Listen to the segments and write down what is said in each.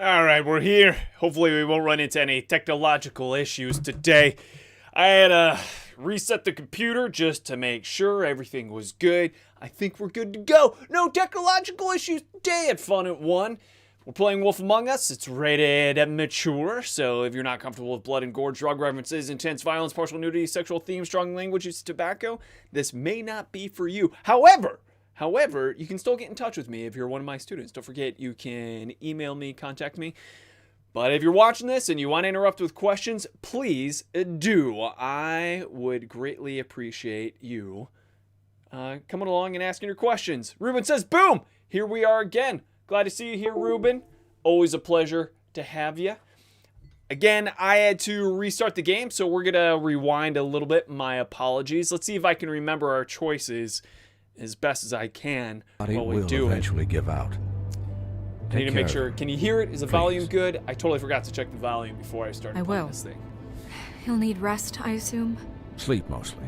Alright, we're here. Hopefully we won't run into any technological issues today. I had to reset the computer just to make sure everything was good. I think we're good to go. No technological issues today at Fun at 1. We're playing Wolf Among Us. It's rated mature, so if you're not comfortable with blood and gore, drug references, intense violence, partial nudity, sexual themes, strong language, use tobacco, this may not be for you. However, you can still get in touch with me if you're one of my students. Don't forget, you can email me, contact me. But if you're watching this and you want to interrupt with questions, please do. I would greatly appreciate you coming along and asking your questions. Ruben says, boom! Here we are again. Glad to see you here, Ruben. Always a pleasure to have you. Again, I had to restart the game, so we're going to rewind a little bit. My apologies. Let's see if I can remember our choices as best as I can while we do it. Eventually give out. I need to make sure. Can you hear it? Is the volume good? I totally forgot to check the volume before I started playing this thing. He'll need rest, I assume. Sleep mostly.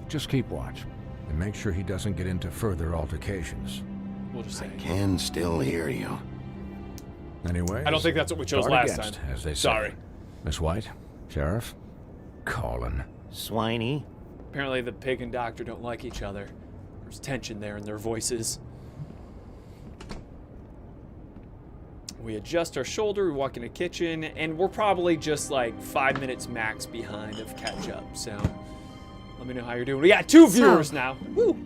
Just keep watch and make sure he doesn't get into further altercations. We'll just say. I can still hear you. Anyway, I don't think that's what we chose last time. As they say. Sorry. Miss White, Sheriff, Colin. Swiney. Apparently the pig and doctor don't like each other. There's tension there in their voices. We adjust our shoulder, we walk in the kitchen, and we're probably just like 5 minutes max behind of catch up. So let me know how you're doing. We got 2 viewers now. Woo!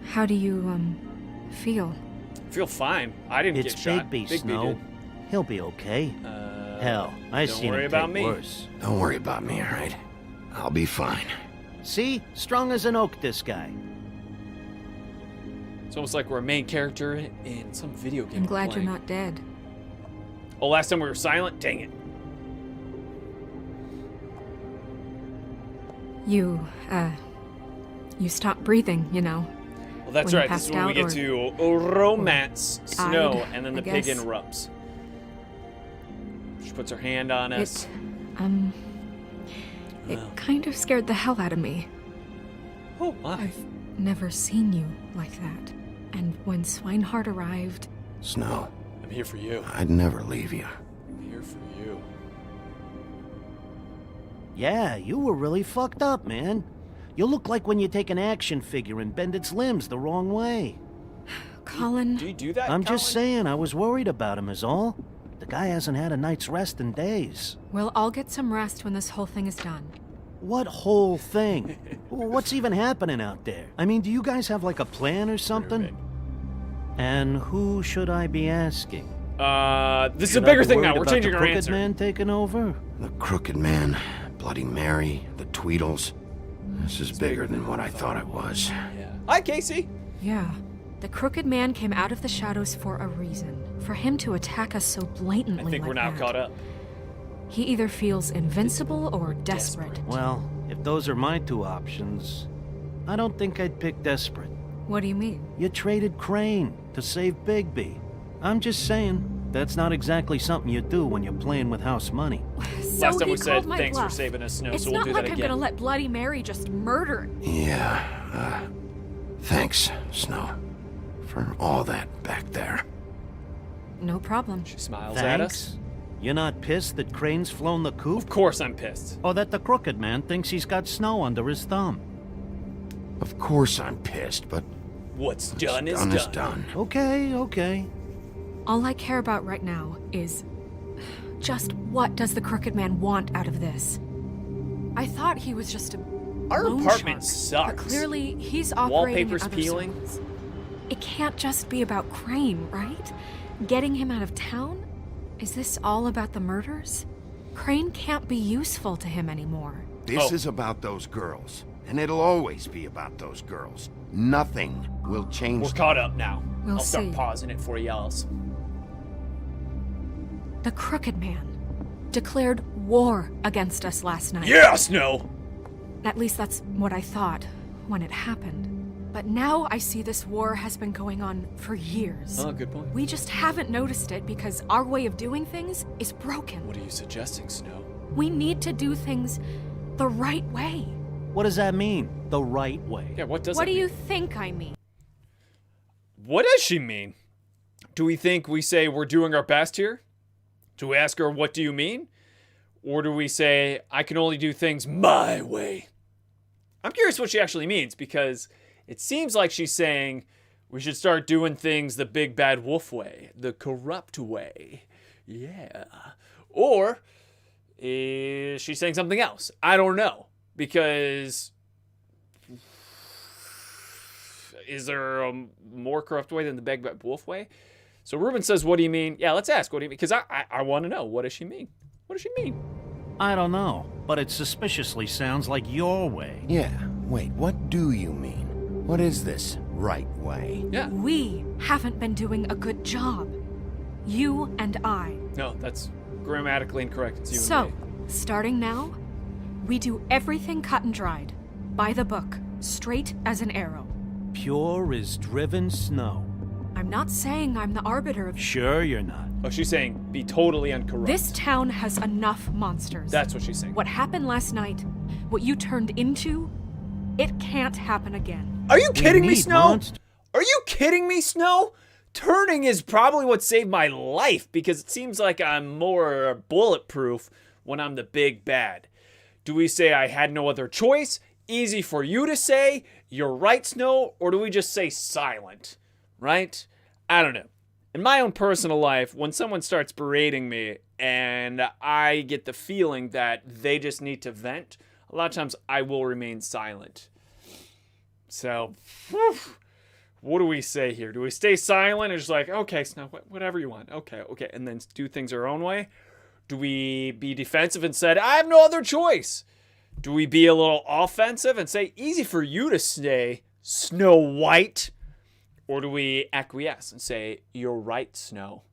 How do you, feel? I feel fine. I didn't It's get shot. Bigby, Bigby Snow. did. He'll be okay. Hell, I've seen him take worse. Don't worry about me, all right? I'll be fine. See? Strong as an oak, this guy. It's almost like we're a main character in some video game. I'm glad you're not dead. Oh, last time we were silent? Dang it. You stopped breathing, you know. Well, that's when right. This is when we get to romance Snow, and then the pig interrupts. She puts her hand on us. It kind of scared the hell out of me. Oh, my. I've never seen you like that. And when Swinehart arrived... Snow. I'm here for you. I'd never leave you. I'm here for you. Yeah, you were really fucked up, man. You look like when you take an action figure and bend its limbs the wrong way. Colin... Do you do that, I'm Colin? just saying, I was worried about him is all. The guy hasn't had a night's rest in days. We'll all get some rest when this whole thing is done. What whole thing? What's even happening out there? I mean, do you guys have like a plan or something? And who should I be asking? This is a bigger thing now. We're About changing the our Crooked answer. Man taking over? The Crooked Man, Bloody Mary, the Tweedles. This is bigger than what I thought it was. Yeah. Hi, Casey. Yeah. The Crooked Man came out of the shadows for a reason. For him to attack us so blatantly I think we're now caught up. He either feels invincible or desperate. Well, if those are my 2 options, I don't think I'd pick desperate. What do you mean? You traded Crane to save Bigby. I'm just saying, that's not exactly something you do when you're playing with house money. So Last time he we said called my thanks for bluff. saving us, Snow, It's so we'll not do like that I'm again. gonna let Bloody Mary just murder. Yeah, thanks, Snow, for all that back there. No problem. She smiles at us. Thanks. You're not pissed that Crane's flown the coop? Of course I'm pissed. Or that the Crooked Man thinks he's got Snow under his thumb? Of course I'm pissed, but What's done is done done. is done. Okay. All I care about right now is just what does the Crooked Man want out of this? I thought he was just a Our loan apartment shark, sucks. But clearly he's operating in Wallpaper's other peeling. circles. It can't just be about Crane, right? Getting him out of town? Is this all about the murders? Crane can't be useful to him anymore. This is about those girls, and it'll always be about those girls. Nothing will change. We're caught up now. We'll I'll start see. pausing it for y'alls. The Crooked Man declared war against us last night. Yeah, Snow! At least that's what I thought when it happened. But now I see this war has been going on for years. Oh, good point. We just haven't noticed it because our way of doing things is broken. What are you suggesting, Snow? We need to do things the right way. What does that mean? The right way? Yeah, what does What it do you mean? think I mean? What does she mean? Do we think we say we're doing our best here? Do we ask her, what do you mean? Or do we say, I can only do things my way? I'm curious what she actually means, because it seems like she's saying we should start doing things the big bad wolf way, the corrupt way. Yeah. Or is she saying something else? I don't know. Because is there a more corrupt way than the big bad wolf way? So Ruben says, what do you mean? Yeah, let's ask. What do you mean? Because I want to know. What does she mean? What does she mean? I don't know, but it suspiciously sounds like your way. Yeah, wait, what do you mean? What is this right way? Yeah. We haven't been doing a good job. You and I. No, that's grammatically incorrect. It's you So, and me. starting now, we do everything cut and dried. By the book. Straight as an arrow. Pure as driven snow. I'm not saying I'm the arbiter of... Sure you're not. Oh, she's saying be totally uncorrupt. This town has enough monsters. That's what she's saying. What happened last night, what you turned into, it can't happen again. Are you kidding me, need Snow? monst- Are you kidding me, Snow? Turning is probably what saved my life, because it seems like I'm more bulletproof when I'm the big bad. Do we say I had no other choice? Easy for you to say, you're right, Snow? Or do we just say silent? Right? I don't know. In my own personal life, when someone starts berating me and I get the feeling that they just need to vent, a lot of times I will remain silent. So, whew, what do we say here? Do we stay silent or just like, okay, Snow, whatever you want. Okay, and then do things our own way? Do we be defensive and said, I have no other choice? Do we be a little offensive and say, easy for you to say, Snow White? Or do we acquiesce and say, you're right, Snow.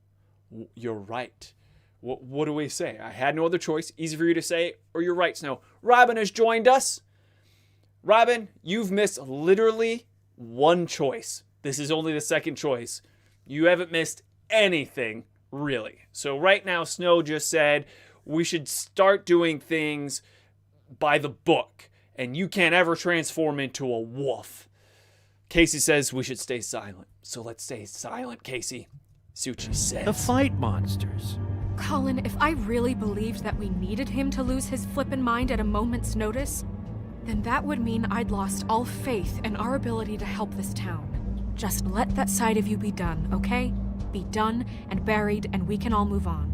You're right. What do we say? I had no other choice. Easy for you to say, or you're right, Snow. Robin has joined us. Robin, you've missed literally one choice. This is only the second choice. You haven't missed anything, really. So right now, Snow just said, we should start doing things by the book. And you can't ever transform into a wolf. Casey says we should stay silent. So let's stay silent, Casey. See what she says. The fight monsters. Colin, if I really believed that we needed him to lose his flippin' mind at a moment's notice, then that would mean I'd lost all faith in our ability to help this town. Just let that side of you be done, okay? Be done and buried, and we can all move on.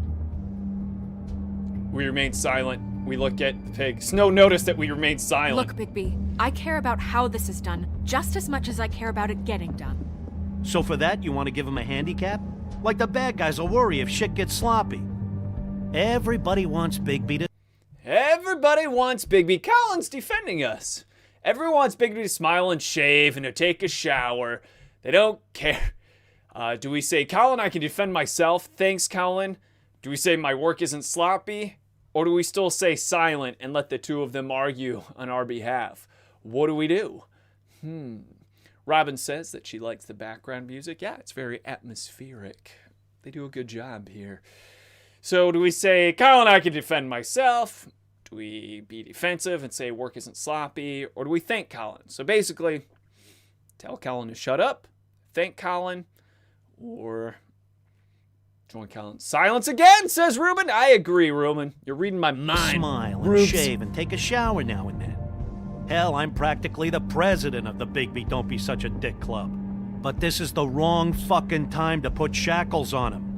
We remain silent. We look at the pig. Snow noticed that we remain silent. Look, Bigby, I care about how this is done just as much as I care about it getting done. So for that, you want to give him a handicap? Like the bad guys will worry if shit gets sloppy. Everybody wants Bigby to... Everybody wants Bigby. Colin's defending us. Everyone wants Bigby to smile and shave and to take a shower. They don't care. Do we say, Colin, I can defend myself? Thanks, Colin. Do we say my work isn't sloppy? Or do we still say silent and let the two of them argue on our behalf? What do we do? Robin says that she likes the background music. Yeah, it's very atmospheric. They do a good job here. So do we say, Colin, I can defend myself? Do we be defensive and say work isn't sloppy? Or do we thank Colin? So basically, tell Colin to shut up, thank Colin, or join Colin. Silence again, says Ruben. I agree, Ruben. You're reading my mind. Smile and Rubes. shave and take a shower now and then. Hell, I'm practically the president of the Bigby Don't Be Such a Dick Club. But this is the wrong fucking time to put shackles on him.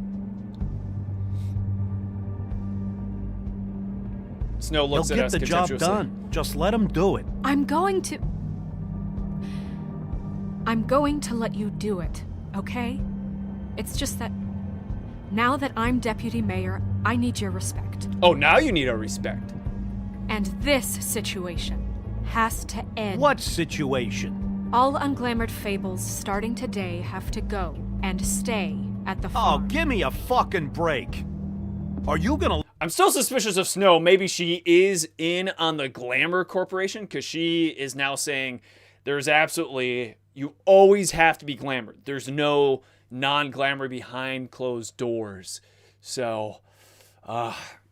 Snow He'll looks at get us the job contemptuously. done. Just let him do it. I'm going to let you do it, okay? It's just that now that I'm deputy mayor, I need your respect. Oh, now you need our respect. And this situation has to end. What situation? All unglamored fables starting today have to go and stay at the Oh, farm. give me a fucking break. Are you gonna... I'm still suspicious of Snow. Maybe she is in on the Glamour Corporation, because she is now saying there's absolutely... You always have to be glamour. There's no non-glamour behind closed doors. So,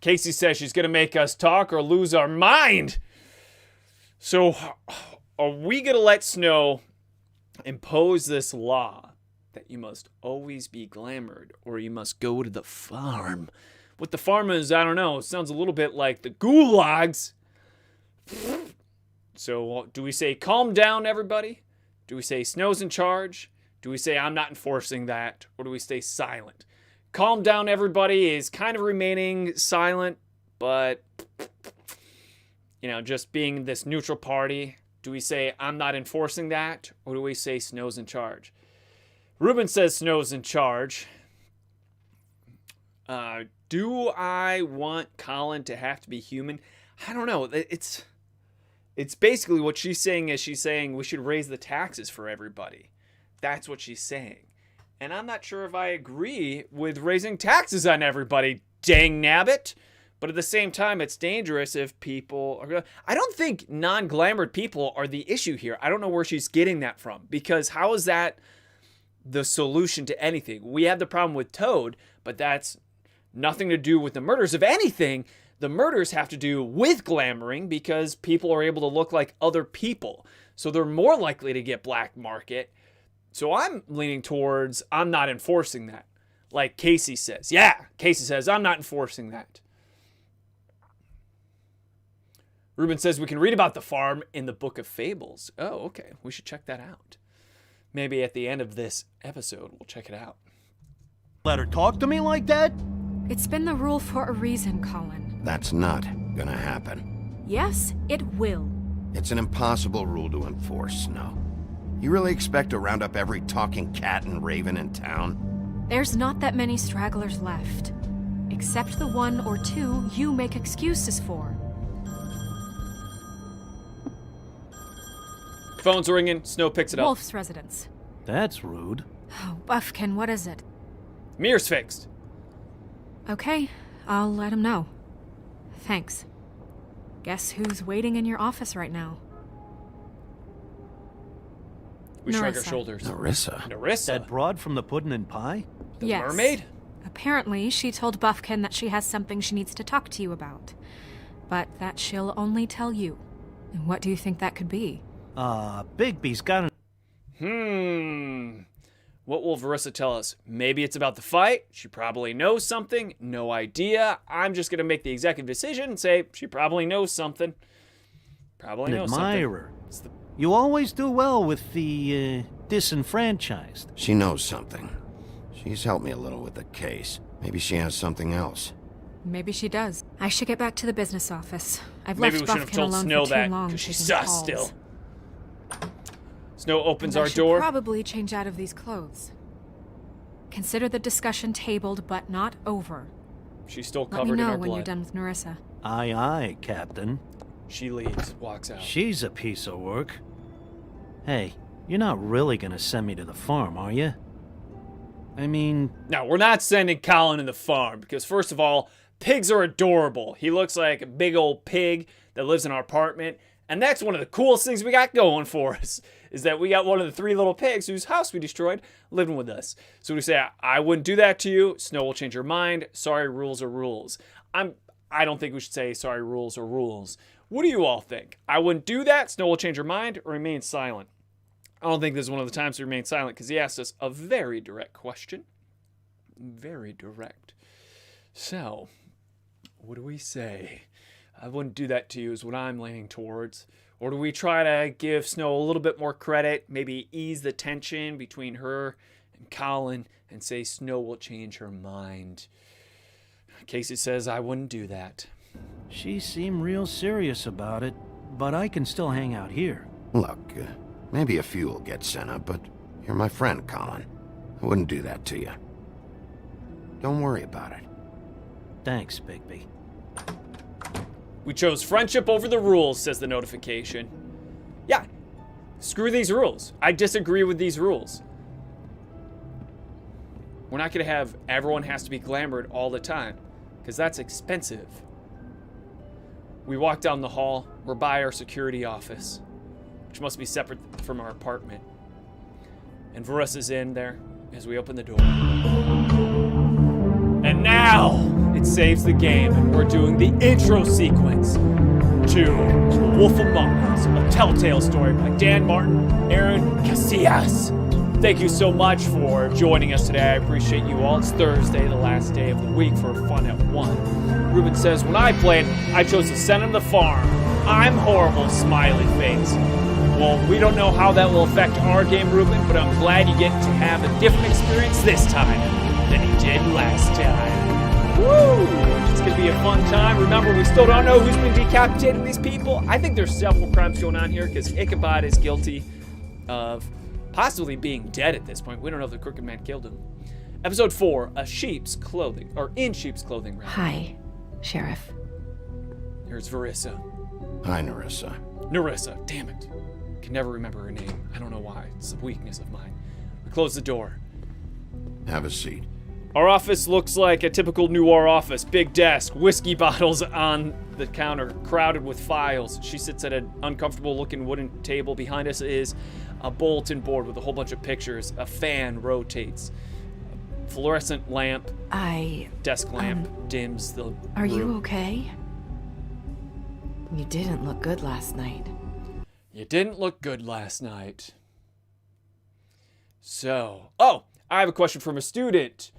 Casey says she's going to make us talk or lose our mind. So, are we going to let Snow impose this law that you must always be glamored or you must go to the farm? With the farm is, I don't know, it sounds a little bit like the gulags. So do we say calm down, everybody? Do we say Snow's in charge? Do we say I'm not enforcing that? Or do we stay silent? Calm down, everybody is kind of remaining silent, but, you know, just being this neutral party. Do we say I'm not enforcing that? Or do we say Snow's in charge? Ruben says Snow's in charge. Do I want Colin to have to be human? I don't know. It's basically what she's saying is she's saying we should raise the taxes for everybody. That's what she's saying. And I'm not sure if I agree with raising taxes on everybody, dang nabbit. But at the same time, it's dangerous if people are... I don't think non-glamored people are the issue here. I don't know where she's getting that from. Because how is that the solution to anything? We have the problem with Toad, but that's nothing to do with the murders. If anything, the murders have to do with glamoring because people are able to look like other people. So they're more likely to get black market. So I'm leaning towards I'm not enforcing that. Like Casey says. Yeah, Casey says I'm not enforcing that. Ruben says we can read about the farm in the Book of Fables. Oh, okay. We should check that out. Maybe at the end of this episode, we'll check it out. Let her talk to me like that? It's been the rule for a reason, Colin. That's not gonna happen. Yes, it will. It's an impossible rule to enforce, Snow. You really expect to round up every talking cat and raven in town? There's not that many stragglers left. Except the one or two you make excuses for. Phone's ringing. Snow picks it up. Wolf's residence. That's rude. Oh, Buffkin, what is it? Mirror's fixed. Okay, I'll let him know. Thanks. Guess who's waiting in your office right now? We shrug our Narissa. shoulders. Narissa? Narissa? That broad from the pudding and pie? The Yes. mermaid? Apparently, she told Buffkin that she has something she needs to talk to you about. But that she'll only tell you. And what do you think that could be? Bigby's got What will Narissa tell us? Maybe it's about the fight. She probably knows something. No idea. I'm just going to make the executive decision and say she probably knows something. Probably an knows something. admirer. You always do well with the, disenfranchised. She knows something. She's helped me a little with the case. Maybe she has something else. Maybe she does. I should get back to the business office. I've Maybe we left should have Buffkin told alone Snow for too that long. because she's taking sus calls. still. Snow opens And our I should door. probably change out of these clothes. Consider the discussion tabled, but not over. She's still Let me covered in know our when you're blood. done with Narissa. Aye, aye, Captain. She leaves, walks out. She's a piece of work. Hey, you're not really gonna send me to the farm, are you? I mean... No, we're not sending Colin to the farm because, first of all, pigs are adorable. He looks like a big old pig that lives in our apartment. And that's one of the coolest things we got going for us, is that we got one of the 3 little pigs whose house we destroyed living with us. So we say, I wouldn't do that to you. Snow will change her mind. Sorry, rules are rules. I don't think we should say sorry, rules are rules. What do you all think? I wouldn't do that. Snow will change her mind or remain silent. I don't think this is one of the times to remain silent because he asked us a very direct question. Very direct. So, what do we say? I wouldn't do that to you is what I'm leaning towards. Or do we try to give Snow a little bit more credit, maybe ease the tension between her and Colin and say Snow will change her mind? Casey says I wouldn't do that. She seemed real serious about it, but I can still hang out here. Look, maybe a few will get sent up, but you're my friend, Colin. I wouldn't do that to you. Don't worry about it. Thanks, Bigby. We chose friendship over the rules, says the notification. Yeah, screw these rules. I disagree with these rules. We're not going to have everyone has to be glamored all the time, because that's expensive. We walk down the hall. We're by our security office, which must be separate from our apartment. And Varissa's in there as we open the door. And now it saves the game, and we're doing the intro sequence to Wolf Among Us, a telltale story by Dan Martin, Aaron Casillas. Thank you so much for joining us today. I appreciate you all. It's Thursday, the last day of the week for Fun at 1. Ruben says, when I played, I chose to send him to the farm. I'm horrible, smiley face. Well, we don't know how that will affect our game, Ruben, but I'm glad you get to have a different experience this time than you did last time. Woo! It's going to be a fun time. Remember, we still don't know who's been decapitating these people. I think there's several crimes going on here because Ichabod is guilty of possibly being dead at this point. We don't know if the crooked man killed him. Episode 4, in sheep's clothing, rather. Hi, Sheriff. Here's Verissa. Hi, Nerissa. Nerissa, damn it. Can never remember her name. I don't know why. It's a weakness of mine. We close the door. Have a seat. Our office looks like a typical noir office. Big desk, whiskey bottles on the counter, crowded with files. She sits at an uncomfortable looking wooden table. Behind us is a bulletin board with a whole bunch of pictures. A fan rotates. A fluorescent lamp, desk lamp, dims the Are room. you okay? You didn't look good last night. You didn't look good last night. So, I have a question from a student.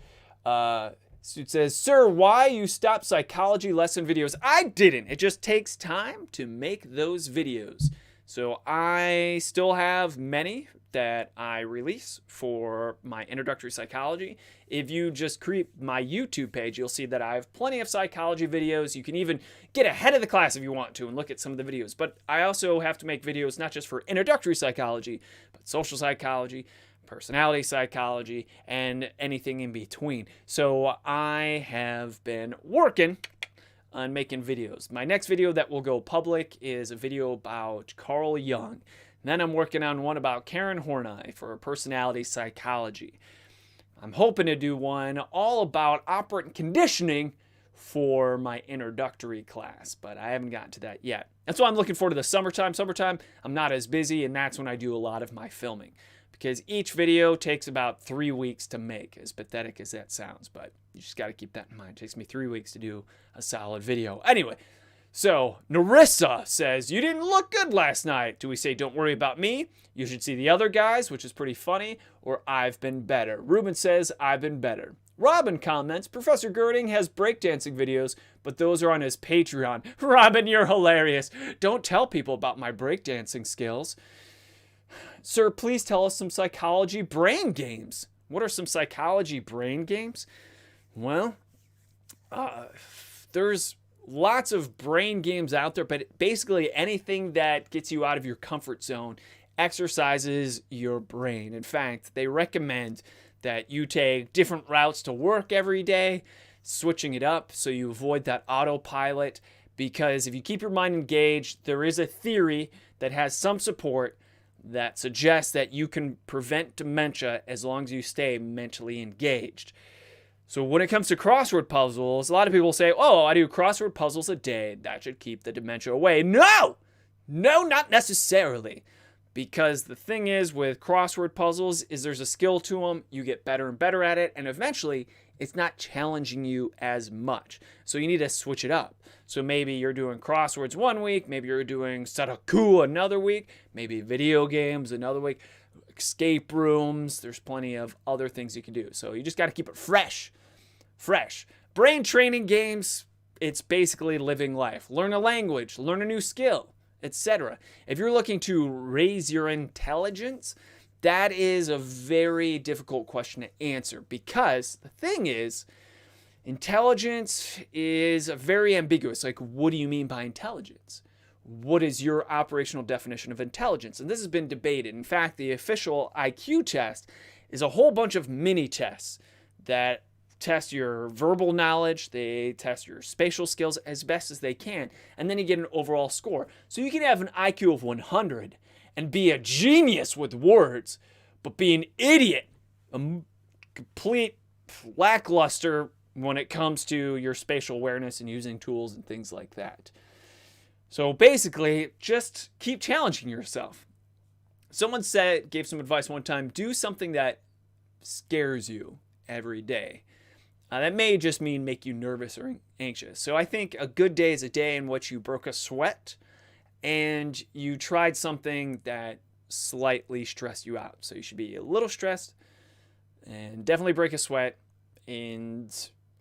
Student says, Sir, why you stopped psychology lesson videos? I didn't. It just takes time to make those videos. So I still have many that I release for my introductory psychology. If you just creep my YouTube page, you'll see that I have plenty of psychology videos. You can even get ahead of the class if you want to and look at some of the videos. But I also have to make videos not just for introductory psychology, but social psychology, personality psychology, and anything in between. So I have been working on making videos. My next video that will go public is a video about Carl Jung. And then I'm working on one about Karen Horney for personality psychology. I'm hoping to do one all about operant conditioning for my introductory class, but I haven't gotten to that yet. That's why I'm looking forward to the summertime. Summertime, I'm not as busy, and that's when I do a lot of my filming, because each video takes about 3 weeks to make, as pathetic as that sounds, but you just got to keep that in mind. It takes me 3 weeks to do a solid video. Anyway, so Nerissa says, you didn't look good last night. Do we say, don't worry about me? You should see the other guys, which is pretty funny, or I've been better. Ruben says, I've been better. Robin comments, Professor Gerding has breakdancing videos, but those are on his Patreon. Robin, you're hilarious. Don't tell people about my breakdancing skills. Sir, please tell us some psychology brain games. What are some psychology brain games? Well, there's lots of brain games out there, but basically anything that gets you out of your comfort zone exercises your brain. In fact, they recommend that you take different routes to work every day, switching it up so you avoid that autopilot, because if you keep your mind engaged, there is a theory that has some support that suggests that you can prevent dementia as long as you stay mentally engaged. So when it comes to crossword puzzles, a lot of people say, I do crossword puzzles a day. That should keep the dementia away. No, not necessarily. Because the thing is with crossword puzzles is there's a skill to them. You get better and better at it. And eventually, it's not challenging you as much. So you need to switch it up. So maybe you're doing crosswords one week. Maybe you're doing Sudoku another week. Maybe video games another week. Escape rooms. There's plenty of other things you can do. So you just got to keep it fresh. Brain training games, it's basically living life. Learn a language, learn a new skill, etc. If you're looking to raise your intelligence, that is a very difficult question to answer, because the thing is, intelligence is very ambiguous. Like, what do you mean by intelligence? What is your operational definition of intelligence? And this has been debated. In fact, the official IQ test is a whole bunch of mini tests that test your verbal knowledge, they test your spatial skills as best as they can, and then you get an overall score. So you can have an IQ of 100 and be a genius with words, but be an idiot, a complete lackluster when it comes to your spatial awareness and using tools and things like that. So basically, just keep challenging yourself. Someone gave some advice one time, do something that scares you every day. That may just mean make you nervous or anxious. So I think a good day is a day in which you broke a sweat and you tried something that slightly stress you out. So you should be a little stressed and definitely break a sweat and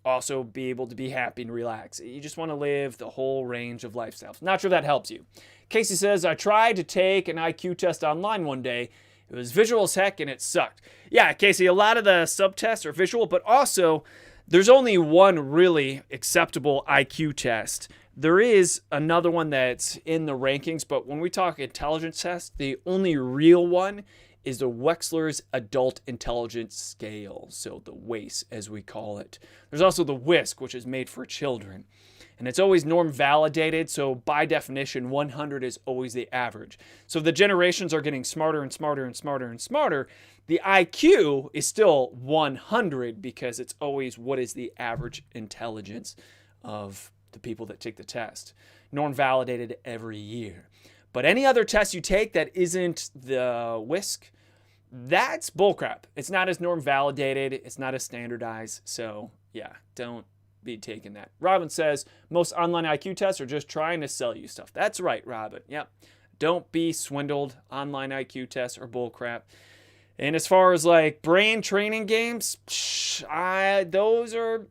also be able to be happy and relax. You just want to live the whole range of lifestyles. Not sure that helps you. Casey says, I tried to take an IQ test online one day. It was visual as heck and it sucked. Yeah, Casey, a lot of the subtests are visual, but also there's only one really acceptable IQ test. There is another one that's in the rankings, but when we talk intelligence test, the only real one is the Wechsler's Adult Intelligence Scale, so the WAIS as we call it. There's also the WISC, which is made for children. And it's always norm validated, so by definition, 100 is always the average. So the generations are getting smarter and smarter and smarter and smarter. The IQ is still 100 because it's always what is the average intelligence of the people that take the test. Norm validated every year. But any other test you take that isn't the WISC, that's bullcrap. It's not as norm validated. It's not as standardized. So yeah, don't be taking that. Robin says, most online IQ tests are just trying to sell you stuff. That's right, Robin. Yep. Don't be swindled. Online IQ tests are bullcrap. And as far as like brain training games, those are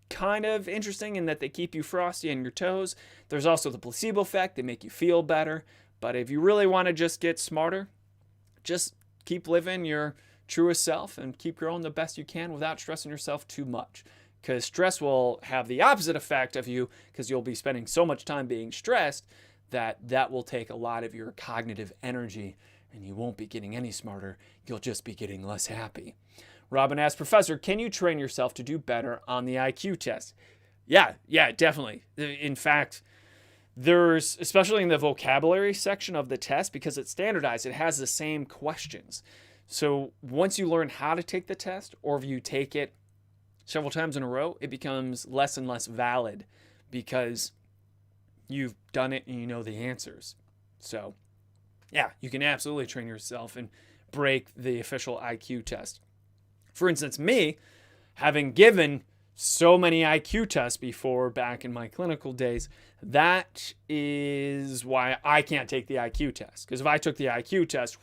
kind of interesting in that they keep you frosty on your toes. There's also the placebo effect. They make you feel better. But if you really want to just get smarter, just keep living your truest self and keep growing the best you can without stressing yourself too much. Because stress will have the opposite effect of you because you'll be spending so much time being stressed that will take a lot of your cognitive energy and you won't be getting any smarter. You'll just be getting less happy. Robin asks, Professor, can you train yourself to do better on the IQ test? Yeah, definitely. In fact, there's, especially in the vocabulary section of the test, because it's standardized, it has the same questions. So once you learn how to take the test, or if you take it several times in a row, it becomes less and less valid because you've done it and you know the answers. So yeah, you can absolutely train yourself and break the official IQ test. For instance, me, having given so many IQ tests before back in my clinical days, that is why I can't take the IQ test. Because if I took the IQ test,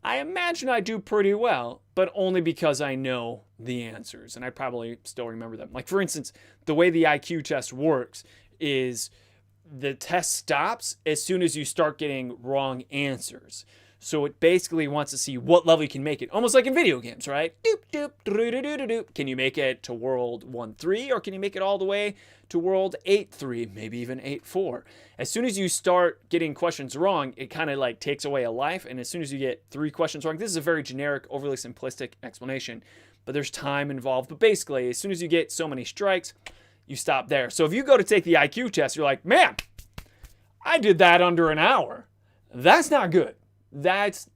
I imagine I do pretty well, but only because I know the answers and I probably still remember them. Like, for instance, the way the IQ test works is the test stops as soon as you start getting wrong answers. So it basically wants to see what level you can make it. Almost like in video games, right? Doop, doop, doop. Can you make it to world 1-3 or can you make it all the way to world 8-3, maybe even 8-4? As soon as you start getting questions wrong, it kind of like takes away a life. And as soon as you get 3 questions wrong, this is a very generic, overly simplistic explanation, but there's time involved. But basically, as soon as you get so many strikes, you stop there. So if you go to take the IQ test, you're like, man, I did that under an hour. That's not good. That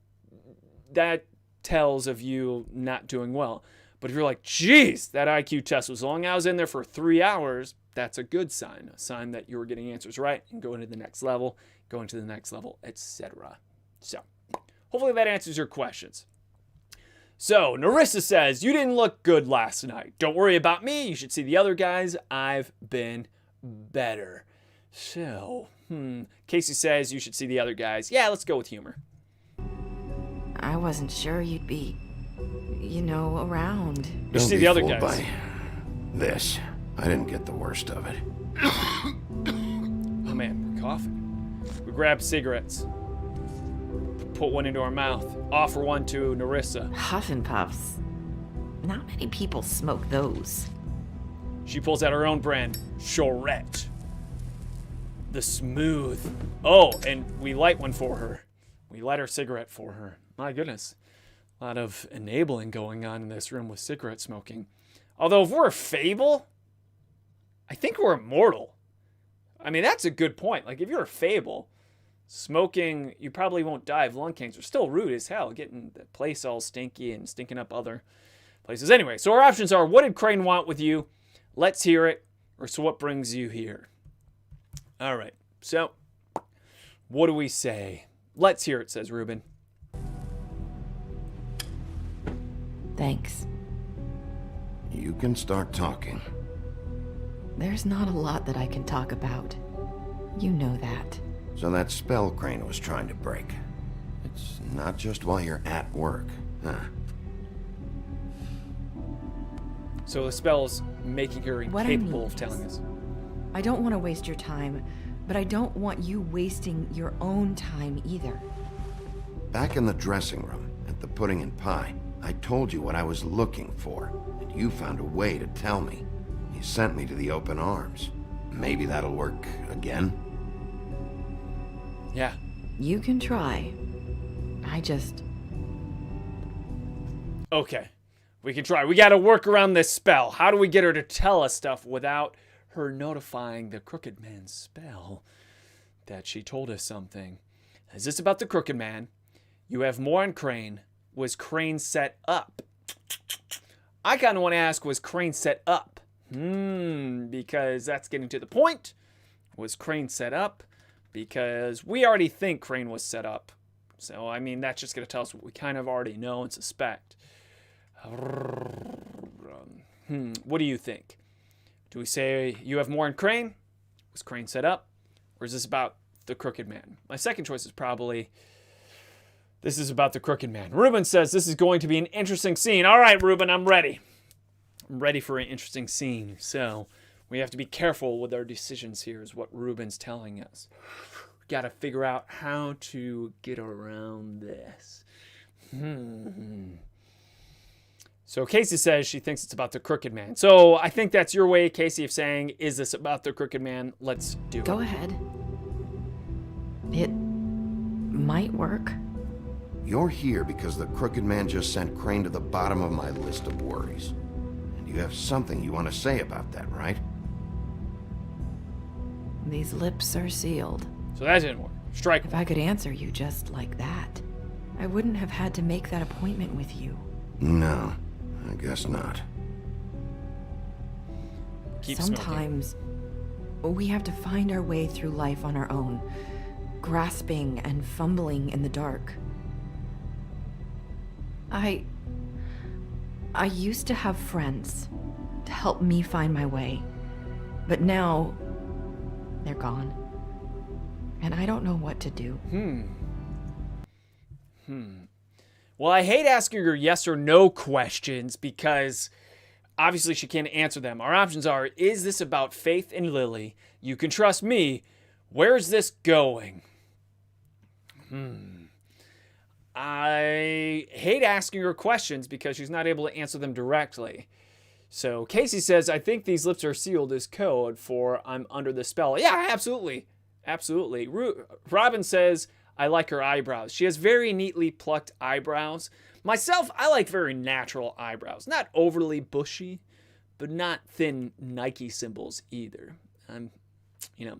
tells of you not doing well. But if you're like, geez, that IQ test was long, I was in there for 3 hours, that's a good sign. A sign that you were getting answers right and going to the next level, etc. So hopefully that answers your questions. So Narissa says, you didn't look good last night. Don't worry about me. You should see the other guys. I've been better. So, Casey says you should see the other guys. Yeah, let's go with humor. I wasn't sure you'd be, around. You should see the other guys. By this. I didn't get the worst of it. Oh man, we're coughing. We grab cigarettes. Put one into our mouth. Offer one to Narissa. Huff and Puffs. Not many people smoke those. She pulls out her own brand, Chorette. The smooth. Oh, and we light one for her. We light her cigarette for her. My goodness. A lot of enabling going on in this room with cigarette smoking. Although if we're a fable, I think we're immortal. I mean, that's a good point. Like, if you're a fable, smoking, you probably won't die of lung cancer. Still rude as hell, getting the place all stinky and stinking up other places. Anyway, so our options are, what did Crane want with you? Let's hear it. Or so what brings you here? All right, so what do we say? Let's hear it, says Ruben. Thanks. You can start talking. There's not a lot that I can talk about. You know that. So that spell Crane was trying to break. Not just while you're at work, huh? So the spell's making her What I incapable mean of telling us. I don't want to waste your time, but I don't want you wasting your own time either. Back in the dressing room, at the pudding and pie, I told you what I was looking for, and you found a way to tell me. You sent me to the open arms. Maybe that'll work again? Yeah. You can try. I just... Okay. We can try. We got to work around this spell. How do we get her to tell us stuff without her notifying the Crooked Man's spell that she told us something? Is this about the Crooked Man? You have more on Crane. Was Crane set up? I kind of want to ask, was Crane set up? Because that's getting to the point. Was Crane set up? Because we already think Crane was set up. So, I mean, that's just going to tell us what we kind of already know and suspect. What do you think? Do we say you have more on Crane? Was Crane set up? Or is this about the Crooked Man? My second choice is probably this is about the Crooked Man. Ruben says this is going to be an interesting scene. All right, Ruben, I'm ready. I'm ready for an interesting scene. So we have to be careful with our decisions here is what Ruben's telling us. We got to figure out how to get around this. So Casey says she thinks it's about the Crooked Man. So I think that's your way, Casey, of saying, is this about the Crooked Man? Let's do it. Go ahead. It might work. You're here because the Crooked Man just sent Crane to the bottom of my list of worries. And you have something you want to say about that, right? These lips are sealed. So that didn't work. Strike If one. I could answer you just like that, I wouldn't have had to make that appointment with you. No, I guess not. Keep smoking. Sometimes we have to find our way through life on our own, grasping and fumbling in the dark. I used to have friends to help me find my way, but now they're gone, and I don't know what to do. Well, I hate asking her yes or no questions because obviously she can't answer them. Our options are, is this about Faith and Lily? You can trust me. Where's this going? I hate asking her questions because she's not able to answer them directly. So Casey says, I think these lips are sealed is code for I'm under the spell. Yeah, absolutely. Absolutely. Robin says, I like her eyebrows. She has very neatly plucked eyebrows. Myself, I like very natural eyebrows. Not overly bushy, but not thin Nike symbols either.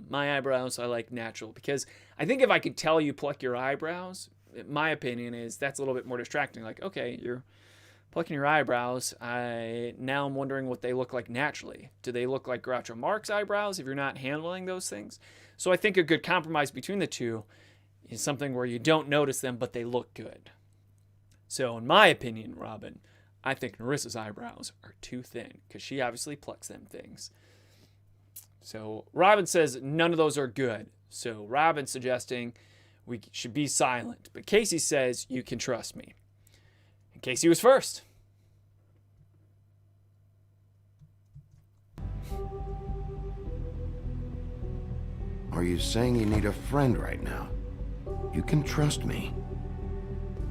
My eyebrows, I like natural because I think if I could tell you pluck your eyebrows, my opinion is that's a little bit more distracting. Like, okay, you're plucking your eyebrows. Now I'm wondering what they look like naturally. Do they look like Groucho Marx eyebrows if you're not handling those things? So I think a good compromise between the two is something where you don't notice them, but they look good. So in my opinion, Robin, I think Nerissa's eyebrows are too thin because she obviously plucks them things. So Robin says none of those are good. So Robin's suggesting we should be silent. But Casey says you can trust me. And Casey was first. Are you saying you need a friend right now? You can trust me.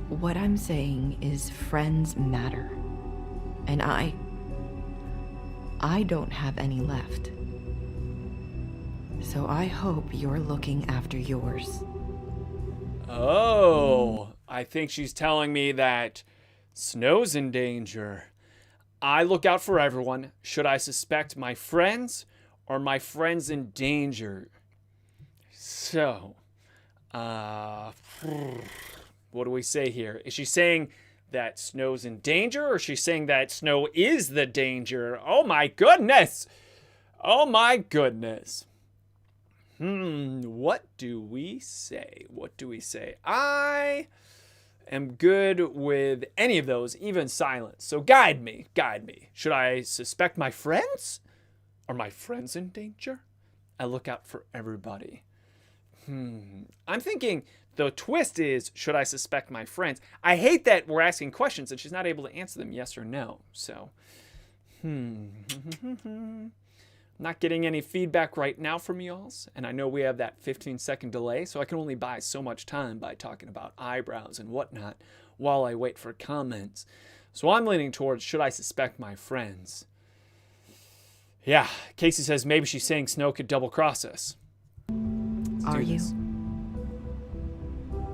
What I'm saying is friends matter. And I don't have any left. So I hope you're looking after yours. Oh, I think she's telling me that Snow's in danger. I look out for everyone. Should I suspect my friends or my friends in danger? So, what do we say here? Is she saying that Snow's in danger, or is she saying that Snow is the danger? Oh my goodness! Oh my goodness. What do we say? What do we say? I am good with any of those, even silence. So guide me, guide me. Should I suspect my friends? Are my friends in danger? I look out for everybody. I'm thinking the twist is, should I suspect my friends? I hate that we're asking questions and she's not able to answer them yes or no. So, not getting any feedback right now from y'alls. And I know we have that 15-second delay, so I can only buy so much time by talking about eyebrows and whatnot while I wait for comments. So I'm leaning towards, should I suspect my friends? Yeah, Casey says maybe she's saying Snow could double-cross us. Are you?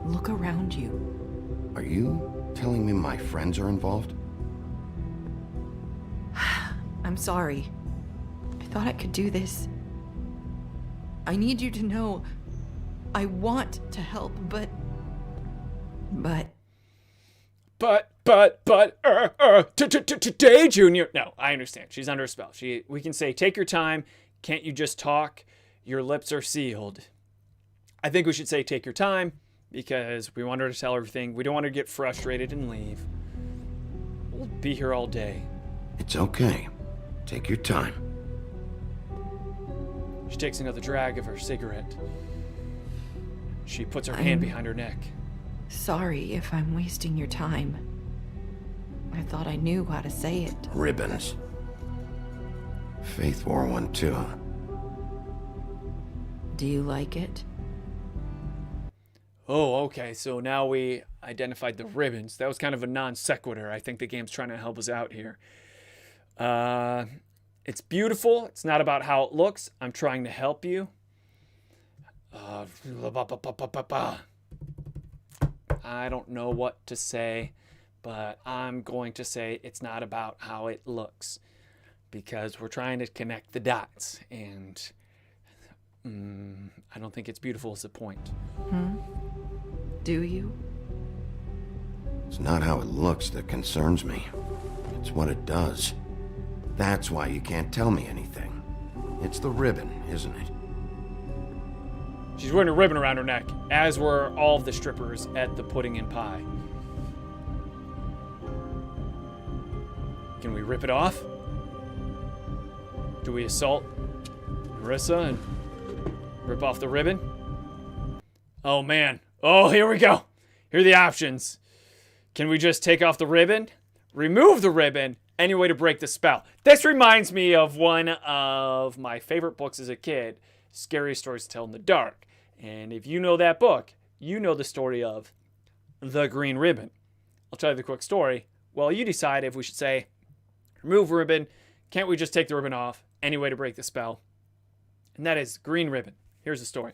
Look around you. Are you telling me my friends are involved? I'm sorry. I thought I could do this. I need you to know I want to help, but... Today, Junior. No, I understand. She's under a spell. We can say, take your time. Can't you just talk? Your lips are sealed. I think we should say, take your time, because we want her to tell everything. We don't want her to get frustrated and leave. We'll be here all day. It's okay. Take your time. She takes another drag of her cigarette. She puts her hand behind her neck. Sorry if I'm wasting your time. I thought I knew how to say it. Ribbons. Faith wore one too. Do you like it? Oh, okay. So now we identified the ribbons. That was kind of a non sequitur. I think the game's trying to help us out here. It's beautiful. It's not about how it looks. I'm trying to help you. I don't know what to say, but I'm going to say it's not about how it looks, because we're trying to connect the dots, and I don't think it's beautiful is the point. Do you? It's not how it looks that concerns me. It's what it does. That's why you can't tell me anything. It's the ribbon, isn't it? She's wearing a ribbon around her neck, as were all of the strippers at the Pudding and Pie. Can we rip it off? Do we assault Marissa and rip off the ribbon? Oh, man. Oh, here we go. Here are the options. Can we just take off the ribbon? Remove the ribbon? Any way to break the spell? This reminds me of one of my favorite books as a kid, Scary Stories to Tell in the Dark. And if you know that book, you know the story of the green ribbon. I'll tell you the quick story. Well, you decide if we should say, remove ribbon. Can't we just take the ribbon off? Any way to break the spell? And that is green ribbon. Here's the story.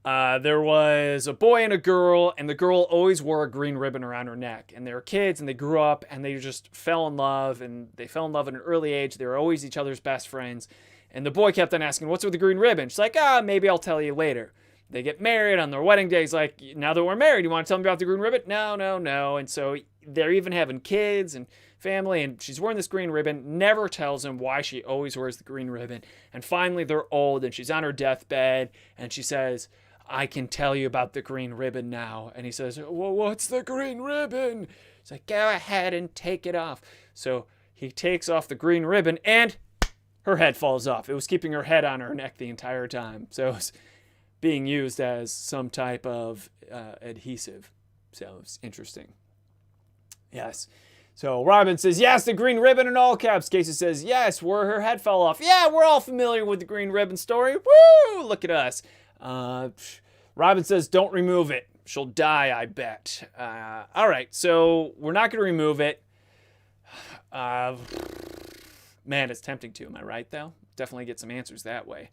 There was a boy and a girl, and the girl always wore a green ribbon around her neck. And they were kids, and they grew up, and they just fell in love, and they fell in love at an early age. They were always each other's best friends. And the boy kept on asking, what's with the green ribbon? She's like, maybe I'll tell you later. They get married on their wedding day. He's like, now that we're married, you want to tell me about the green ribbon? No. And so they're even having kids and family, and she's wearing this green ribbon, never tells him why she always wears the green ribbon. And finally, they're old, and she's on her deathbed, and she says, I can tell you about the green ribbon now. And he says, well, what's the green ribbon? He's like, go ahead and take it off. So he takes off the green ribbon, and her head falls off. It was keeping her head on her neck the entire time. So it's being used as some type of adhesive. So it's interesting. Yes. So Robin says, yes, the green ribbon in all caps. Casey says, yes, where her head fell off. Yeah, we're all familiar with the green ribbon story. Woo! Look at us. Robin says, don't remove it. She'll die, I bet. All right, so we're not going to remove it. Man, it's tempting to. Am I right, though? Definitely get some answers that way.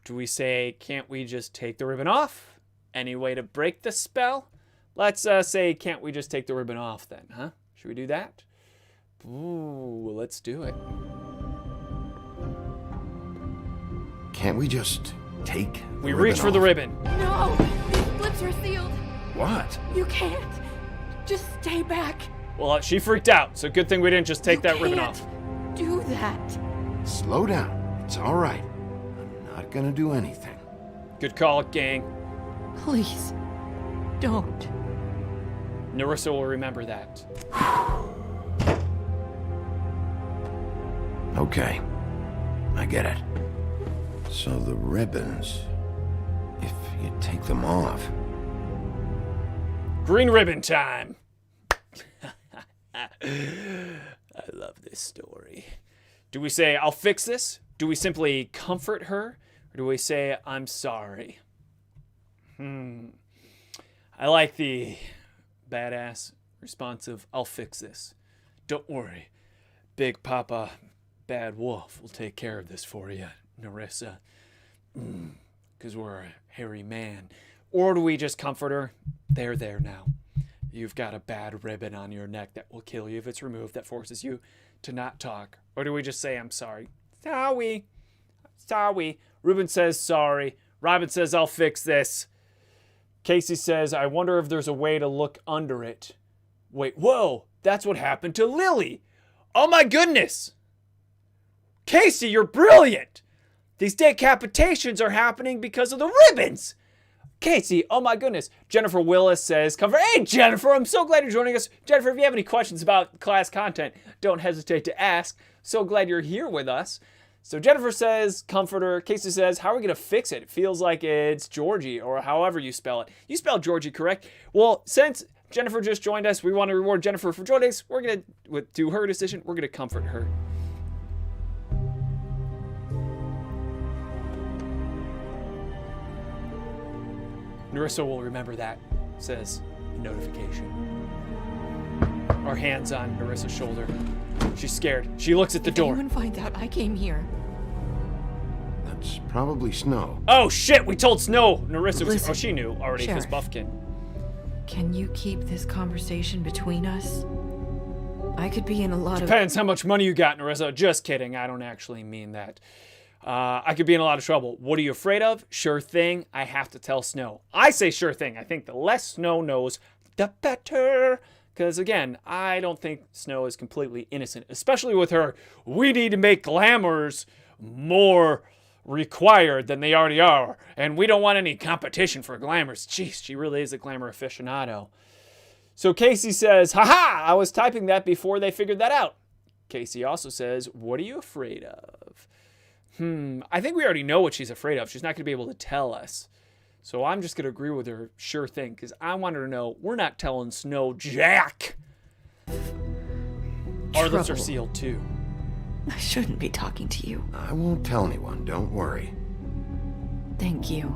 Do we say, can't we just take the ribbon off? Any way to break the spell? Let's say, can't we just take the ribbon off then, huh? Should we do that? Ooh, let's do it. Can't we just take the We reach for the ribbon. No! These lips are sealed! What? You can't! Just stay back! Well, she freaked out, so good thing we didn't just take that ribbon off. Do that! Slow down. It's all right. I'm not gonna do anything. Good call, gang. Please, don't. Narissa will remember that. Okay. I get it. So the ribbons you take them off. Green ribbon time. I love this story. Do we say, I'll fix this? Do we simply comfort her? Or do we say, I'm sorry? I like the badass response of, I'll fix this. Don't worry. Big Papa Bad Wolf will take care of this for you, Nerissa. Because we're a hairy man. Or do we just comfort her? They're there now. You've got a bad ribbon on your neck that will kill you if it's removed, that forces you to not talk. Or do we just say, I'm sorry? Sorry. Sorry. Ruben says sorry. Robin says, I'll fix this. Casey says, I wonder if there's a way to look under it. Wait, whoa, that's what happened to Lily. Oh my goodness. Casey, you're brilliant. These decapitations are happening because of the ribbons. Casey, oh my goodness. Jennifer Willis says, hey Jennifer, I'm so glad you're joining us. Jennifer, if you have any questions about class content, don't hesitate to ask. So glad you're here with us. So Jennifer says, comforter. Casey says, how are we going to fix it? It feels like it's Georgie, or however you spell it. You spelled Georgie correct. Well, since Jennifer just joined us, we want to reward Jennifer for joining us. We're going to do her decision. We're going to comfort her. Nerissa will remember that, says notification. Our hands on Nerissa's shoulder. She's scared. She looks at the door. If anyone finds out I came here. That's probably Snow. Oh shit, we told Snow Nerissa was... Listen, Oh, she knew already because Sheriff. Buffkin. Can you keep this conversation between us? I could be in a lot of... Depends how much money you got, Nerissa. Just kidding. I don't actually mean that. I could be in a lot of trouble. What are you afraid of? Sure thing. I have to tell Snow. I say sure thing. I think the less Snow knows, the better. Because, again, I don't think Snow is completely innocent. Especially with her, we need to make glamours more required than they already are. And we don't want any competition for glamours. Jeez, she really is a glamour aficionado. So Casey says, haha, I was typing that before they figured that out. Casey also says, what are you afraid of? I think we already know what she's afraid of. She's not going to be able to tell us. So I'm just going to agree with her, sure thing, because I want her to know we're not telling Snow Jack. Our lips are Trouble. sealed too. I shouldn't be talking to you. I won't tell anyone, don't worry. Thank you.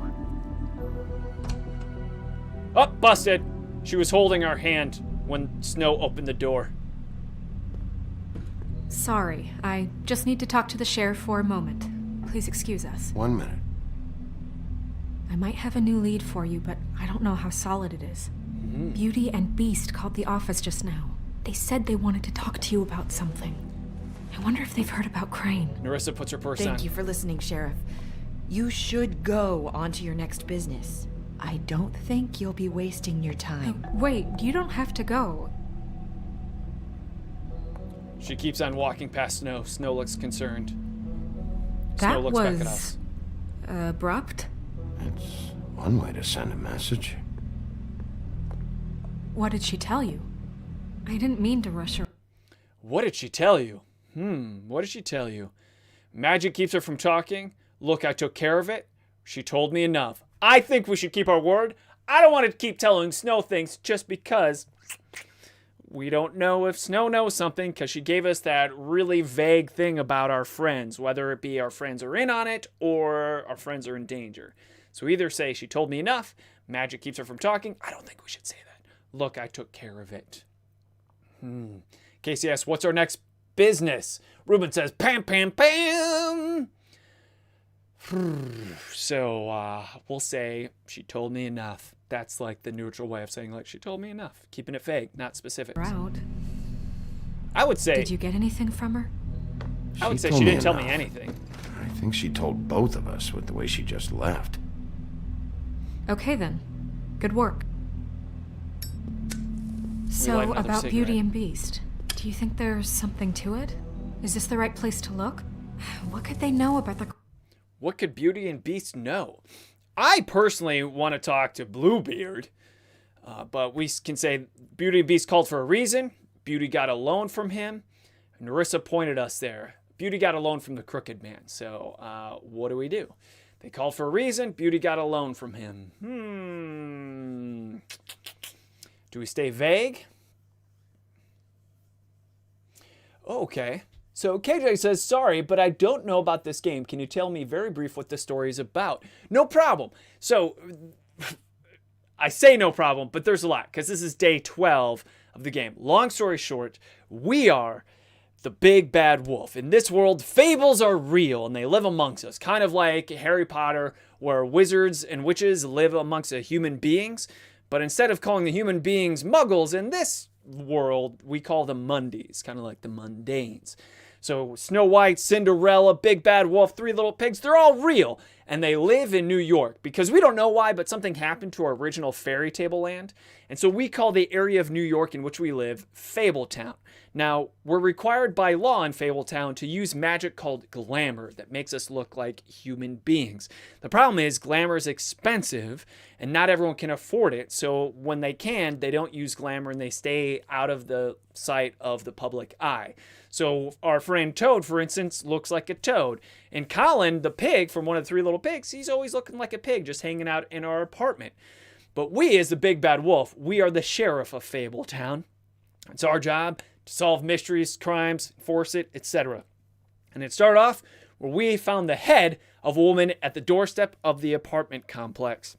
Oh, busted. She was holding our hand when Snow opened the door. Sorry, I just need to talk to the sheriff for a moment. Please excuse us. 1 minute. I might have a new lead for you, but I don't know how solid it is. Beauty and Beast called the office just now. They said they wanted to talk to you about something. I wonder if they've heard about Crane. Nerissa puts her purse on. Thank you for listening, Sheriff. You should go on to your next business. I don't think you'll be wasting your time. Wait, you don't have to go. She keeps on walking past Snow. Snow looks concerned. That Snow looks back at was us. abrupt. It's one way to send a message. What did she tell you? I didn't mean to rush her. What did she tell you? What did she tell you? Magic keeps her from talking. Look, I took care of it. She told me enough. I think we should keep our word. I don't want to keep telling Snow things just because we don't know if Snow knows something, because she gave us that really vague thing about our friends, whether it be our friends are in on it or our friends are in danger. So either say she told me enough, magic keeps her from talking. I don't think we should say that. Look, I took care of it. Casey asks, what's our next business? Ruben says, pam, pam, pam. So we'll say she told me enough. That's like the neutral way of saying, like, she told me enough. Keeping it vague, not specific. Out. I would say... Did you get anything from her? I would say told she me didn't tell me enough. anything. I think she told both of us with the way she just left. Okay then. Good work. light So, another about cigarette. Beauty and Beast, do you think there's something to it? Is this the right place to look? What could they know about the... What could Beauty and Beast know? I personally want to talk to Bluebeard, but we can say Beauty and Beast called for a reason. Beauty got a loan from him. Nerissa pointed us there. Beauty got a loan from the Crooked Man. So what do we do? They called for a reason. Beauty got a loan from him. Do we stay vague? Okay. So KJ says, sorry, but I don't know about this game. Can you tell me very brief what the story is about? No problem. So I say no problem, but there's a lot because this is day 12 of the game. Long story short, we are the big bad wolf. In this world, fables are real and they live amongst us. Kind of like Harry Potter, where wizards and witches live amongst the human beings. But instead of calling the human beings muggles, in this world, we call them mundies, kind of like the mundanes. So Snow White, Cinderella, Big Bad Wolf, Three Little Pigs, they're all real. And they live in New York because we don't know why, but something happened to our original fairy tale land. And so we call the area of New York in which we live Fabletown. Now, we're required by law in Fabletown to use magic called glamour that makes us look like human beings. The problem is glamour is expensive and not everyone can afford it. So when they can, they don't use glamour and they stay out of the sight of the public eye. So our friend Toad, for instance, looks like a toad. And Colin, the pig from one of the Three Little Pigs, he's always looking like a pig just hanging out in our apartment. But we, as the big bad wolf, we are the sheriff of Fabletown. It's our job to solve mysteries, crimes, enforce it, etc. And it started off where we found the head of a woman at the doorstep of the apartment complex.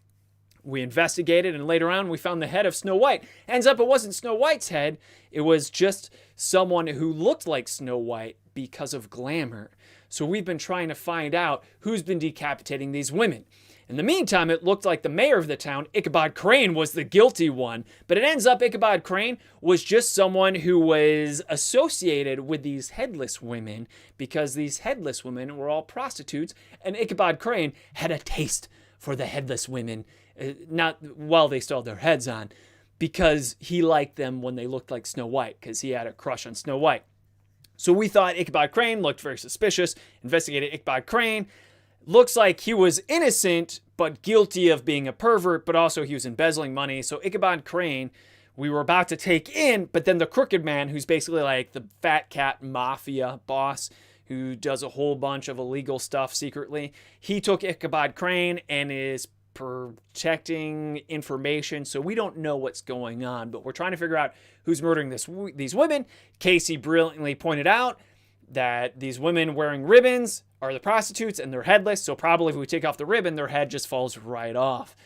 We investigated, and later on we found the head of Snow White. Ends up it wasn't Snow White's head, it was just someone who looked like Snow White because of glamour. So we've been trying to find out who's been decapitating these women. In the meantime, it looked like the mayor of the town, Ichabod Crane, was the guilty one. But it ends up Ichabod Crane was just someone who was associated with these headless women because these headless women were all prostitutes. And Ichabod Crane had a taste for the headless women, not while they still had their heads on, because he liked them when they looked like Snow White, because he had a crush on Snow White. So we thought Ichabod Crane looked very suspicious, investigated Ichabod Crane. Looks like he was innocent, but guilty of being a pervert, but also he was embezzling money. So Ichabod Crane, we were about to take in, but then the Crooked Man, who's basically like the fat cat mafia boss, who does a whole bunch of illegal stuff secretly, he took Ichabod Crane and is protecting information. So we don't know what's going on, but we're trying to figure out who's murdering these women. Casey brilliantly pointed out that these women wearing ribbons are the prostitutes and they're headless. So probably if we take off the ribbon, their head just falls right off.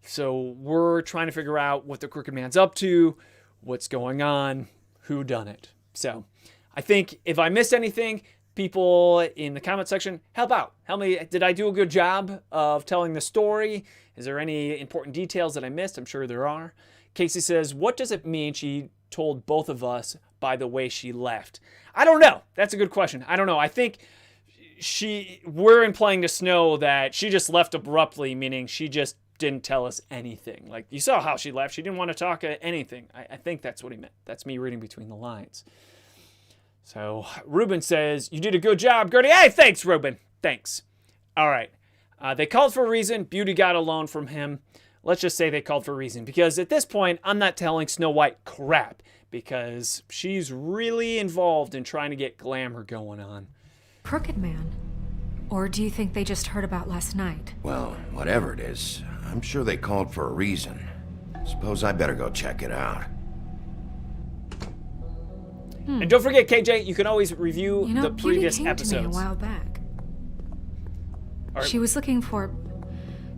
So we're trying to figure out what the Crooked Man's up to, what's going on, who done it. So I think if I missed anything, people in the comment section, help out. Help me. Did I do a good job of telling the story? Is there any important details that I missed? I'm sure there are. Casey says, what does it mean she told both of us by the way she left? I don't know. That's a good question. I don't know. I think we're implying to Snow that she just left abruptly, meaning she just didn't tell us anything. Like, you saw how she left. She didn't want to talk anything. I think that's what he meant. That's me reading between the lines. So Ruben says, you did a good job, Gertie. Hey, thanks, Ruben. Thanks. All right. They called for a reason. Beauty got a loan from him. Let's just say they called for a reason, because at this point, I'm not telling Snow White crap, because she's really involved in trying to get glamour going on. Crooked Man? Or do you think they just heard about last night? Well, whatever it is, I'm sure they called for a reason. Suppose I better go check it out. And don't forget, KJ, you can always review the previous Beauty came episodes. to me a while back. All right. She was looking for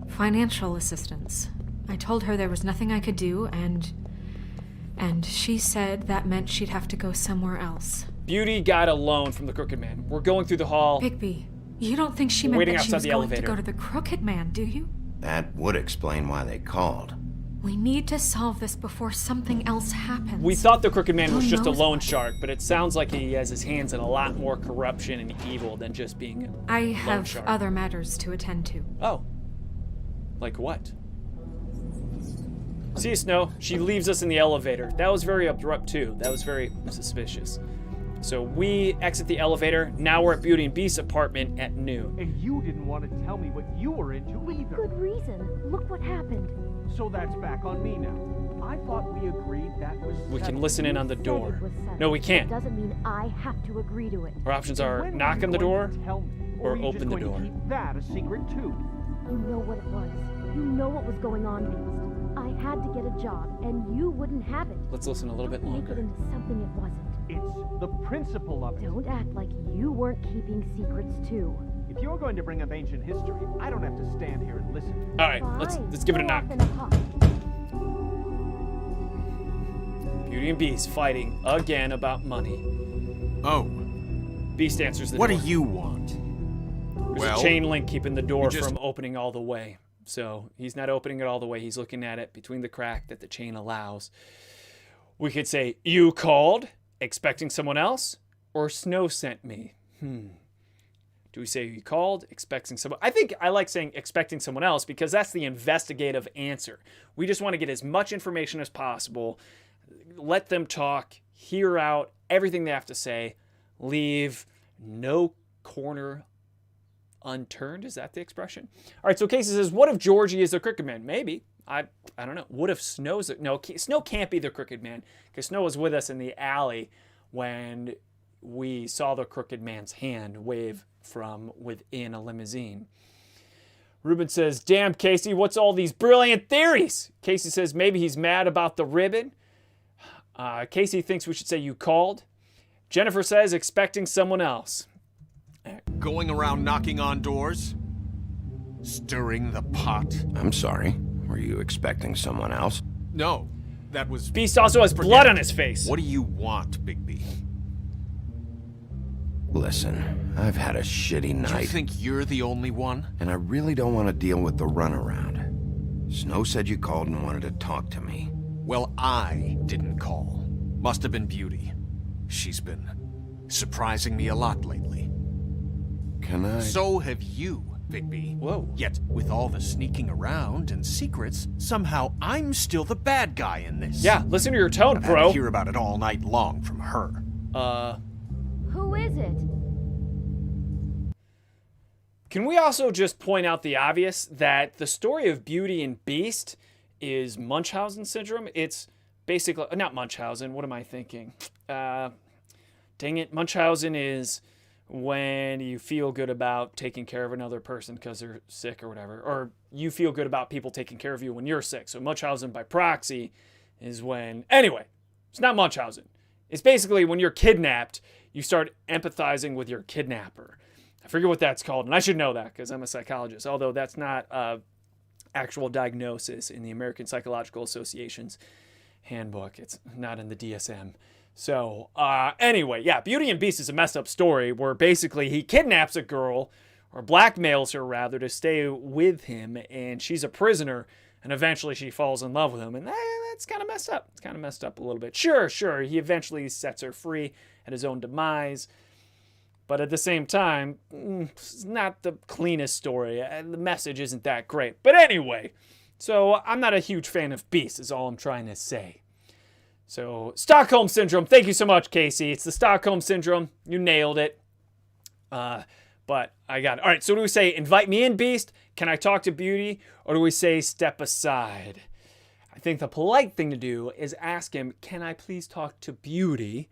financial assistance. I told her there was nothing I could do, and she said that meant she'd have to go somewhere else. Beauty got a loan from the Crooked Man. We're going through the hall. Bigby, you don't think she meant Waiting that she outside was the going to elevator. go to the Crooked Man, do you? That would explain why they called. We need to solve this before something else happens. We thought the Crooked Man was Who just a knows loan what? shark, but it sounds like he has his hands in a lot more corruption and evil than just being a I loan have shark. other matters to attend to. Oh. Like what? See you, Snow. She leaves us in the elevator. That was very abrupt, too. That was very suspicious. So we exit the elevator. Now we're at Beauty and Beast's apartment at noon. And you didn't want to tell me what you were into either. Good reason. Look what happened. So that's back on me now. I thought we agreed that was We can settled. listen in on the Said door. it was settled. No, we can't. It doesn't mean I have to agree to it. Our options are When were knock you on the going door to tell me? or were you open just the going door. to keep that a secret too? You know what it was. You know what was going on, Beast. I had to get a job, and you wouldn't have it. Let's listen a little bit Don't make longer. it into something it wasn't. It's the principle of it. Don't act like you weren't keeping secrets, too. If you're going to bring up ancient history, I don't have to stand here and listen. All right, Fine. let's give it a Go off knock. in a huff. Beauty and Beast fighting again about money. Oh, Beast answers the what door. do you want? There's Well, a chain link keeping the door you just- from opening all the way. So he's not opening it all the way. He's looking at it between the crack that the chain allows. We could say, you called, expecting someone else, or Snow sent me. Do we say you called, expecting someone? I think I like saying expecting someone else because that's the investigative answer. We just want to get as much information as possible, let them talk, hear out everything they have to say, leave no corner unturned. Is that the expression? All right, so Casey says, what if Georgie is the Crooked Man? Maybe. I don't know. What if Snow's... No, Snow can't be the Crooked Man because Snow was with us in the alley when we saw the Crooked Man's hand wave from within a limousine. Ruben says, damn, Casey, what's all these brilliant theories? Casey says, maybe he's mad about the ribbon. Casey thinks we should say you called. Jennifer says, expecting someone else. Going around knocking on doors? Stirring the pot? I'm sorry. Were you expecting someone else? No, that was... Beast also has Forget blood it. on his face. What do you want, Bigby? Listen, I've had a shitty Do you night, think you're the only one? and I really don't want to deal with the runaround. Snow said you called and wanted to talk to me. Well, I didn't call. Must have been Beauty. She's been surprising me a lot lately. Can I... So have you, Bigby. Whoa. Yet, with all the sneaking around and secrets, somehow I'm still the bad guy in this. Yeah, listen to your tone, I've had to bro. hear about it all night long from her. Who is it? Can we also just point out the obvious that the story of Beauty and Beast is Munchausen syndrome? It's basically, not Munchausen, what am I thinking? Dang it, Munchausen is when you feel good about taking care of another person because they're sick or whatever, or you feel good about people taking care of you when you're sick. So Munchausen by proxy is when, anyway, it's not Munchausen. It's basically when you're kidnapped, you start empathizing with your kidnapper. I forget what that's called, and I should know that because I'm a psychologist, although that's not actual diagnosis in the American Psychological Association's handbook. It's not in the DSM. So anyway, yeah, Beauty and Beast is a messed up story where basically he kidnaps a girl, or blackmails her rather, to stay with him, and she's a prisoner, and eventually she falls in love with him, and that's kind of messed up. It's kind of messed up a little bit. Sure, he eventually sets her free at his own demise, but at the same time, it's not the cleanest story, and the message isn't that great. But anyway, so I'm not a huge fan of Beast, is all I'm trying to say. So, Stockholm Syndrome. Thank you so much, Casey. It's the Stockholm Syndrome. You nailed it. But I got it. All right, so do we say, invite me in, Beast? Can I talk to Beauty? Or do we say, step aside? I think the polite thing to do is ask him, can I please talk to Beauty?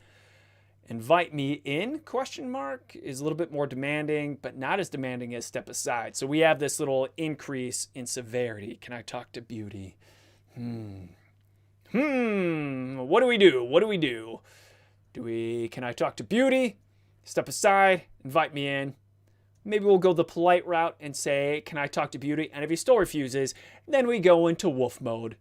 Invite me in, question mark, is a little bit more demanding, but not as demanding as step aside. So we have this little increase in severity. Can I talk to Beauty? What do we do? Can I talk to Beauty? Step aside, invite me in. Maybe we'll go the polite route and say, can I talk to Beauty? And if he still refuses, then we go into wolf mode.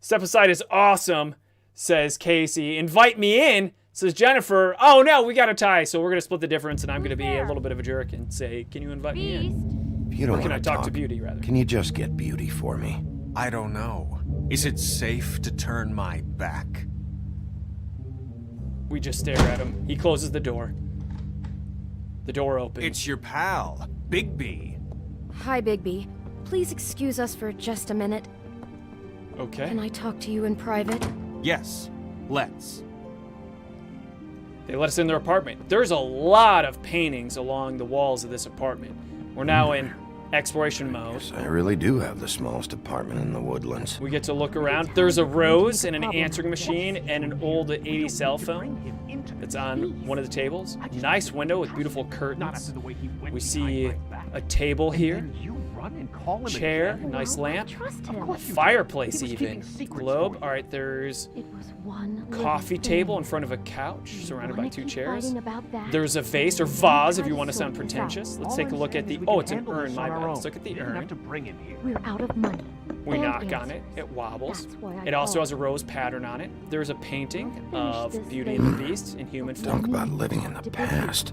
Step aside is awesome, says Casey. Invite me in, says Jennifer. Oh no, we got a tie, so we're going to split the difference, and I'm going to be a little bit of a jerk and say, can you invite me in? Beast? If you don't Or can want I talk to Beauty, rather? Can you just get Beauty for me? I don't know. Is it safe to turn my back? We just stare at him. He closes the door. The door opens. It's your pal, Bigby. Hi, Bigby. Please excuse us for just a minute. Okay. Can I talk to you in private? Yes, let's. They let us in their apartment. There's a lot of paintings along the walls of this apartment. We're now in exploration mode. I really do have the smallest apartment in the Woodlands. We get to look around. There's a rose and an answering machine and an old 80s cell phone that's on one of the tables. Nice window with beautiful curtains. We see a table here. And then you run and call him Chair, again? nice Well, I lamp. trust Of him. course you do. Fireplace He was even. keeping secrets Globe. for you. All right, there's It was one coffee little table thing. in front of a couch You surrounded by wanna 2 keep chairs. fighting about that? There's a vase or You vase if try you to want to sound sort this pretentious. out. Let's All take a I'm look saying at the... is we Oh, can it's an handle urn, this my on our bad. own. Let's look at the You didn't have urn. to bring him here. We're out of money. We and knock on it. answers. It wobbles. That's why I It also called. has a rose pattern on it. There's a painting Finish of this Beauty thing. and the Beast in human Talk form. about living in the past.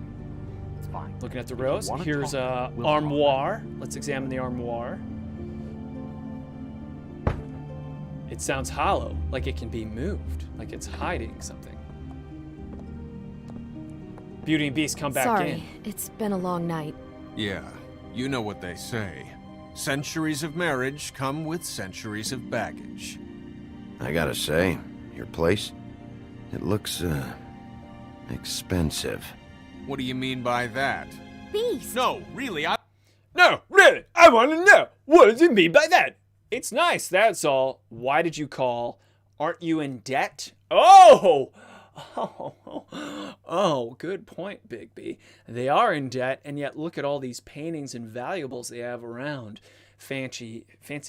It's fine. Looking at the If you rose. wanna Here's talk, a we'll talk. armoire. Let's examine the armoire. It sounds hollow, like it can be moved, like it's hiding something. Beauty and Beast come back Sorry, in. it's been a long night. Yeah, you know what they say. Centuries of marriage come with centuries of baggage. I gotta say, your place, it looks, expensive. What do you mean by that? Beast. No, really, No, really, I want to know. What does it mean by that? It's nice, that's all. Why did you call? Aren't you in debt? Oh! Oh, good point, Big B. They are in debt, and yet look at all these paintings and valuables they have around. Fancy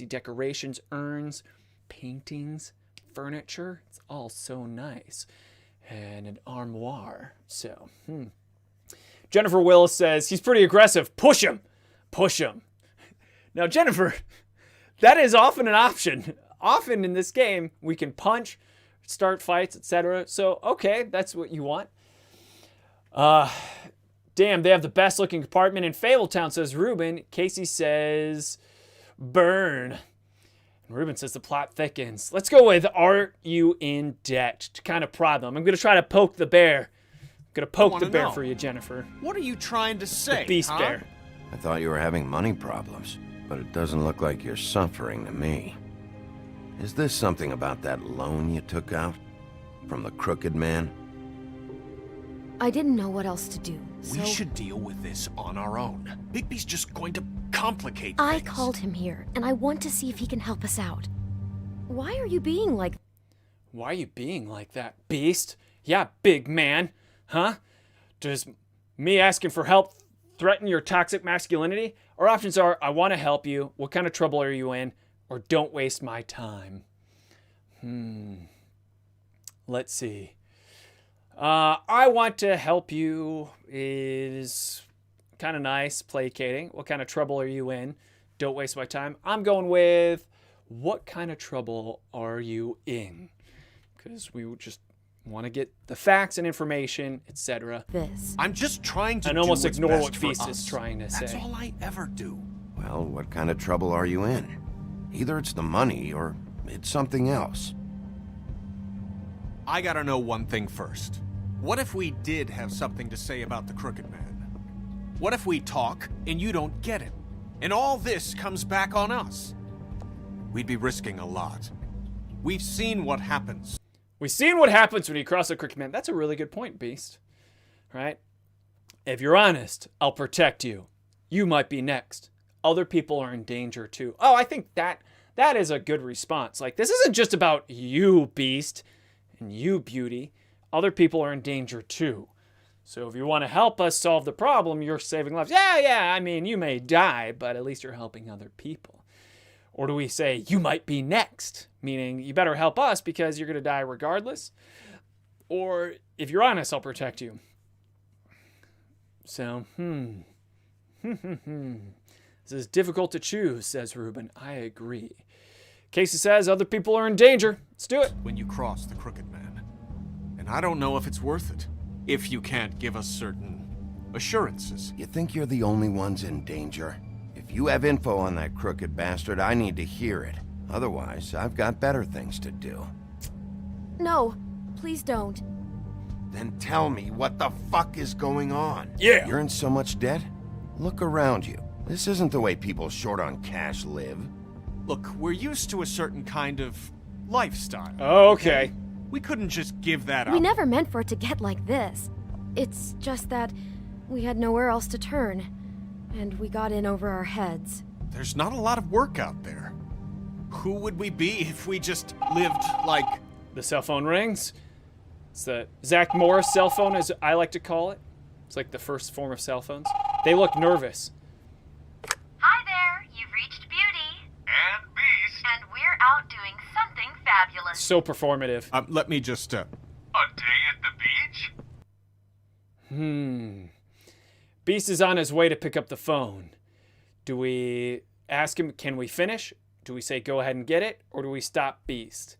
decorations, urns, paintings, furniture. It's all so nice. And an armoire. So, Jennifer Willis says, he's pretty aggressive. Push him. Push him. Now, Jennifer, that is often an option. Often in this game, we can punch, start fights, etc. So, okay, that's what you want. Damn, they have the best looking apartment in Fabletown, says Ruben. Casey says, burn. And Ruben says the plot thickens. Let's go with, are you in debt? To kind of prod them. I'm going to try to poke the bear. I'm going to poke the wanna bear know. for you, Jennifer. what are you trying to say, The beast huh? bear. I thought you were having money problems, but it doesn't look like you're suffering to me. Is this something about that loan you took out? From the crooked man? I didn't know what else to do, so We should deal with this on our own. Bigby's just going to complicate I things. called him here, and I want to see if he can help us out. Why are you being like... Why are you being like that, beast? Yeah, big man. Huh? Does me asking for help threaten your toxic masculinity? Our options are, I want to help you, what kind of trouble are you in, or don't waste my time. Let's see. I want to help you is kind of nice, placating. What kind of trouble are you in? Don't waste my time. I'm going with, what kind of trouble are you in? Because we just want to get the facts and information, etc. this? I'm just trying to And do almost what's ignore best what for Beast is us. trying to That's say. all I ever do. Well, what kind of trouble are you in? Either it's the money or it's something else. I gotta know one thing first. What if we did have something to say about the Crooked Man? What if we talk and you don't get it? And all this comes back on us? We'd be risking a lot. We've seen what happens. We've seen what happens when you cross the crooked man. That's a really good point, Beast. Right? If you're honest, I'll protect you. You might be next. Other people are in danger too. Oh, I think that is a good response. Like, this isn't just about you, Beast, and you, Beauty. Other people are in danger too. So if you want to help us solve the problem, you're saving lives. Yeah, I mean, you may die, but at least you're helping other people. Or do we say, you might be next? Meaning, you better help us because you're going to die regardless. Or, if you're honest, I'll protect you. So, This is difficult to choose, says Ruben. I agree. Casey says, other people are in danger. Let's do it. When you cross the Crooked Man. And I don't know if it's worth it. If you can't give us certain assurances. You think you're the only ones in danger? If you have info on that crooked bastard, I need to hear it. Otherwise, I've got better things to do. No, please don't. Then tell me what the fuck is going on. Yeah. You're in so much debt? Look around you. This isn't the way people short on cash live. Look, we're used to a certain kind of lifestyle. Okay. We couldn't just give that up. We never meant for it to get like this. It's just that we had nowhere else to turn, and we got in over our heads. There's not a lot of work out there. Who would we be if we just lived like... The cell phone rings. It's the Zach Morris cell phone, as I like to call it. It's like the first form of cell phones. They look nervous. So performative. Let me just, A day at the beach? Beast is on his way to pick up the phone. Do we ask him, can we finish? Do we say go ahead and get it? Or do we stop Beast?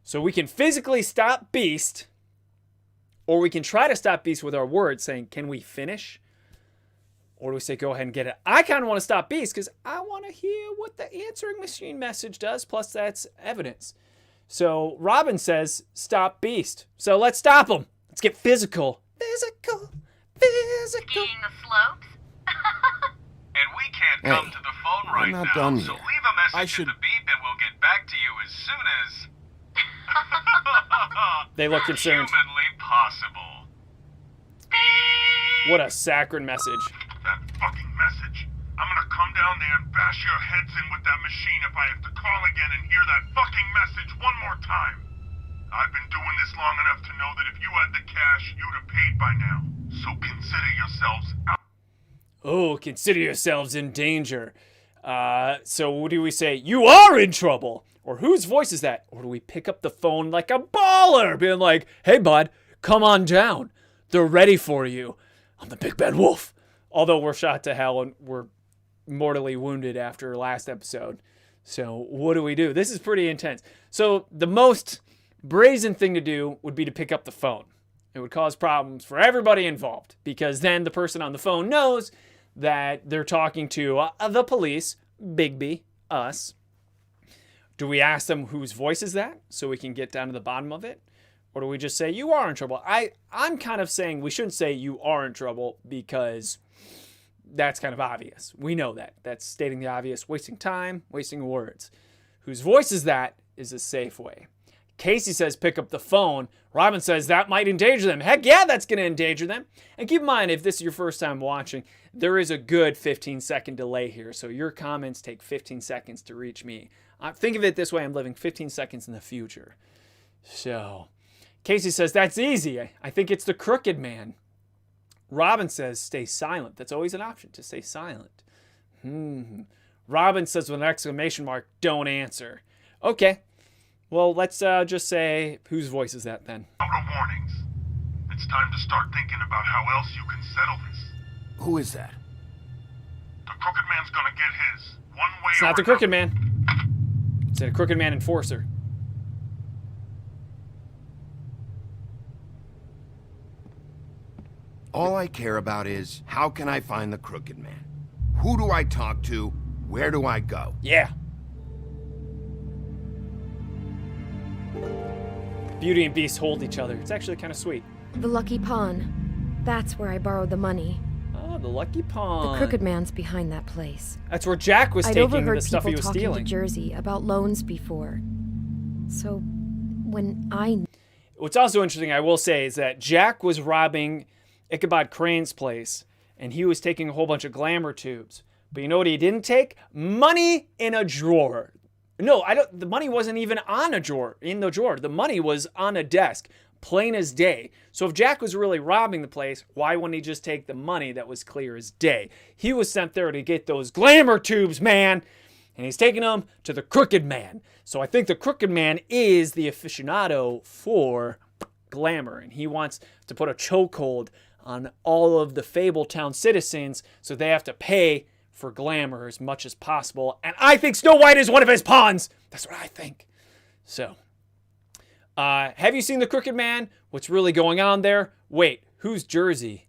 So we can physically stop Beast, or we can try to stop Beast with our words, saying, can we finish? Or do we say go ahead and get it? I kind of want to stop Beast because I want to hear what the answering machine message does, plus that's evidence. So Robin says stop Beast. So let's stop him. Let's get physical. Physical. Skiing the slopes? And we can't come to the phone right not now, done so yet. leave a message at the beep and we'll get back to you as soon as... They look concerned. Humanly possible. What a saccharine message. That fucking message. I'm gonna come down there and bash your heads in with that machine if I have to call again and hear that fucking message one more time. I've been doing this long enough to know that if you had the cash, you'd have paid by now. So consider yourselves out. Oh, consider yourselves in danger. So what do we say? You are in trouble. Or whose voice is that? Or do we pick up the phone like a baller, being like, hey, bud, come on down. They're ready for you. I'm the big bad wolf. Although we're shot to hell and we're mortally wounded after last episode. So what do we do? This is pretty intense. So the most brazen thing to do would be to pick up the phone. It would cause problems for everybody involved because then the person on the phone knows that they're talking to the police, Bigby, us. Do we ask them whose voice is that so we can get down to the bottom of it? Or do we just say, you are in trouble? I'm kind of saying we shouldn't say you are in trouble because that's kind of obvious. We know that. That's stating the obvious, wasting time, wasting words. Whose voice is that is a safe way. Casey says pick up the phone. Robin says that might endanger them. Heck yeah, that's going to endanger them. And keep in mind, if this is your first time watching, there is a good 15-second delay here. So your comments take 15 seconds to reach me. Think of it this way. I'm living 15 seconds in the future. So Casey says that's easy. I think it's the crooked man. Robin says stay silent. That's always an option, to stay silent. Robin says with an exclamation mark, don't answer. Okay. Well, let's just say, whose voice is that then? Out of warnings. It's time to start thinking about how else you can settle this. Who is that? The crooked man's gonna get his, one way It's or not the another. crooked man. It's a crooked man enforcer. All I care about is, how can I find the crooked man? Who do I talk to? Where do I go? Yeah. Beauty and Beast hold each other. It's actually kind of sweet. The Lucky Pawn. That's where I borrowed the money. Oh, the Lucky Pawn. The crooked man's behind that place. That's where Jack was I'd taking overheard the stuff he people was talking stealing. to Jersey about loans before. So, when I... What's also interesting, I will say, is that Jack was robbing Ichabod Crane's place, and he was taking a whole bunch of glamour tubes. But you know what he didn't take? Money in a drawer. No, the money wasn't even on a drawer, in the drawer. The money was on a desk, plain as day. So if Jack was really robbing the place, why wouldn't he just take the money that was clear as day? He was sent there to get those glamour tubes, man. And he's taking them to the crooked man. So I think the crooked man is the aficionado for glamour. And he wants to put a chokehold on all of the Fabletown citizens so they have to pay for glamour as much as possible. And I think Snow White is one of his pawns. That's what I think. So, have you seen the crooked man? What's really going on there? Wait, who's Jersey?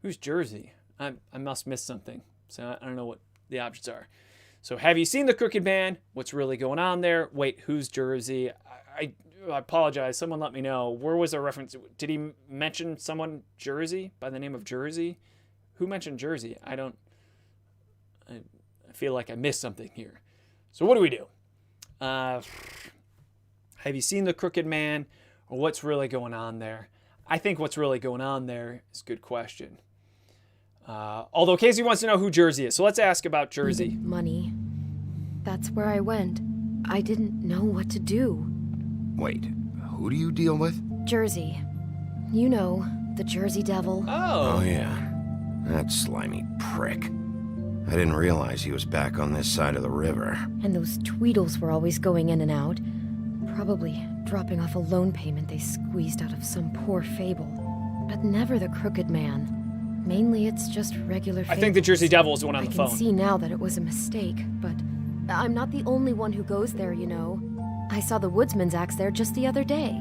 Who's Jersey? I must miss something. So I don't know what the options are. So have you seen the crooked man? What's really going on there? Wait, who's Jersey? I apologize. Someone let me know. Where was the reference? Did he mention someone Jersey by the name of Jersey? Who mentioned Jersey? I feel like I missed something here. So what do we do? Have you seen the crooked man? Or what's really going on there? I think what's really going on there is a good question. Although Casey wants to know who Jersey is. So let's ask about Jersey. Money. That's where I went. I didn't know what to do. Wait, who do you deal with? Jersey. You know, the Jersey Devil. Oh, yeah. That slimy prick. I didn't realize he was back on this side of the river. And those Tweedles were always going in and out. Probably dropping off a loan payment they squeezed out of some poor fable. But never the Crooked Man. Mainly it's just regular I think the Jersey fables. Devil is the one on the I phone. can see now that it was a mistake, but I'm not the only one who goes there, you know. I saw the woodsman's axe there just the other day.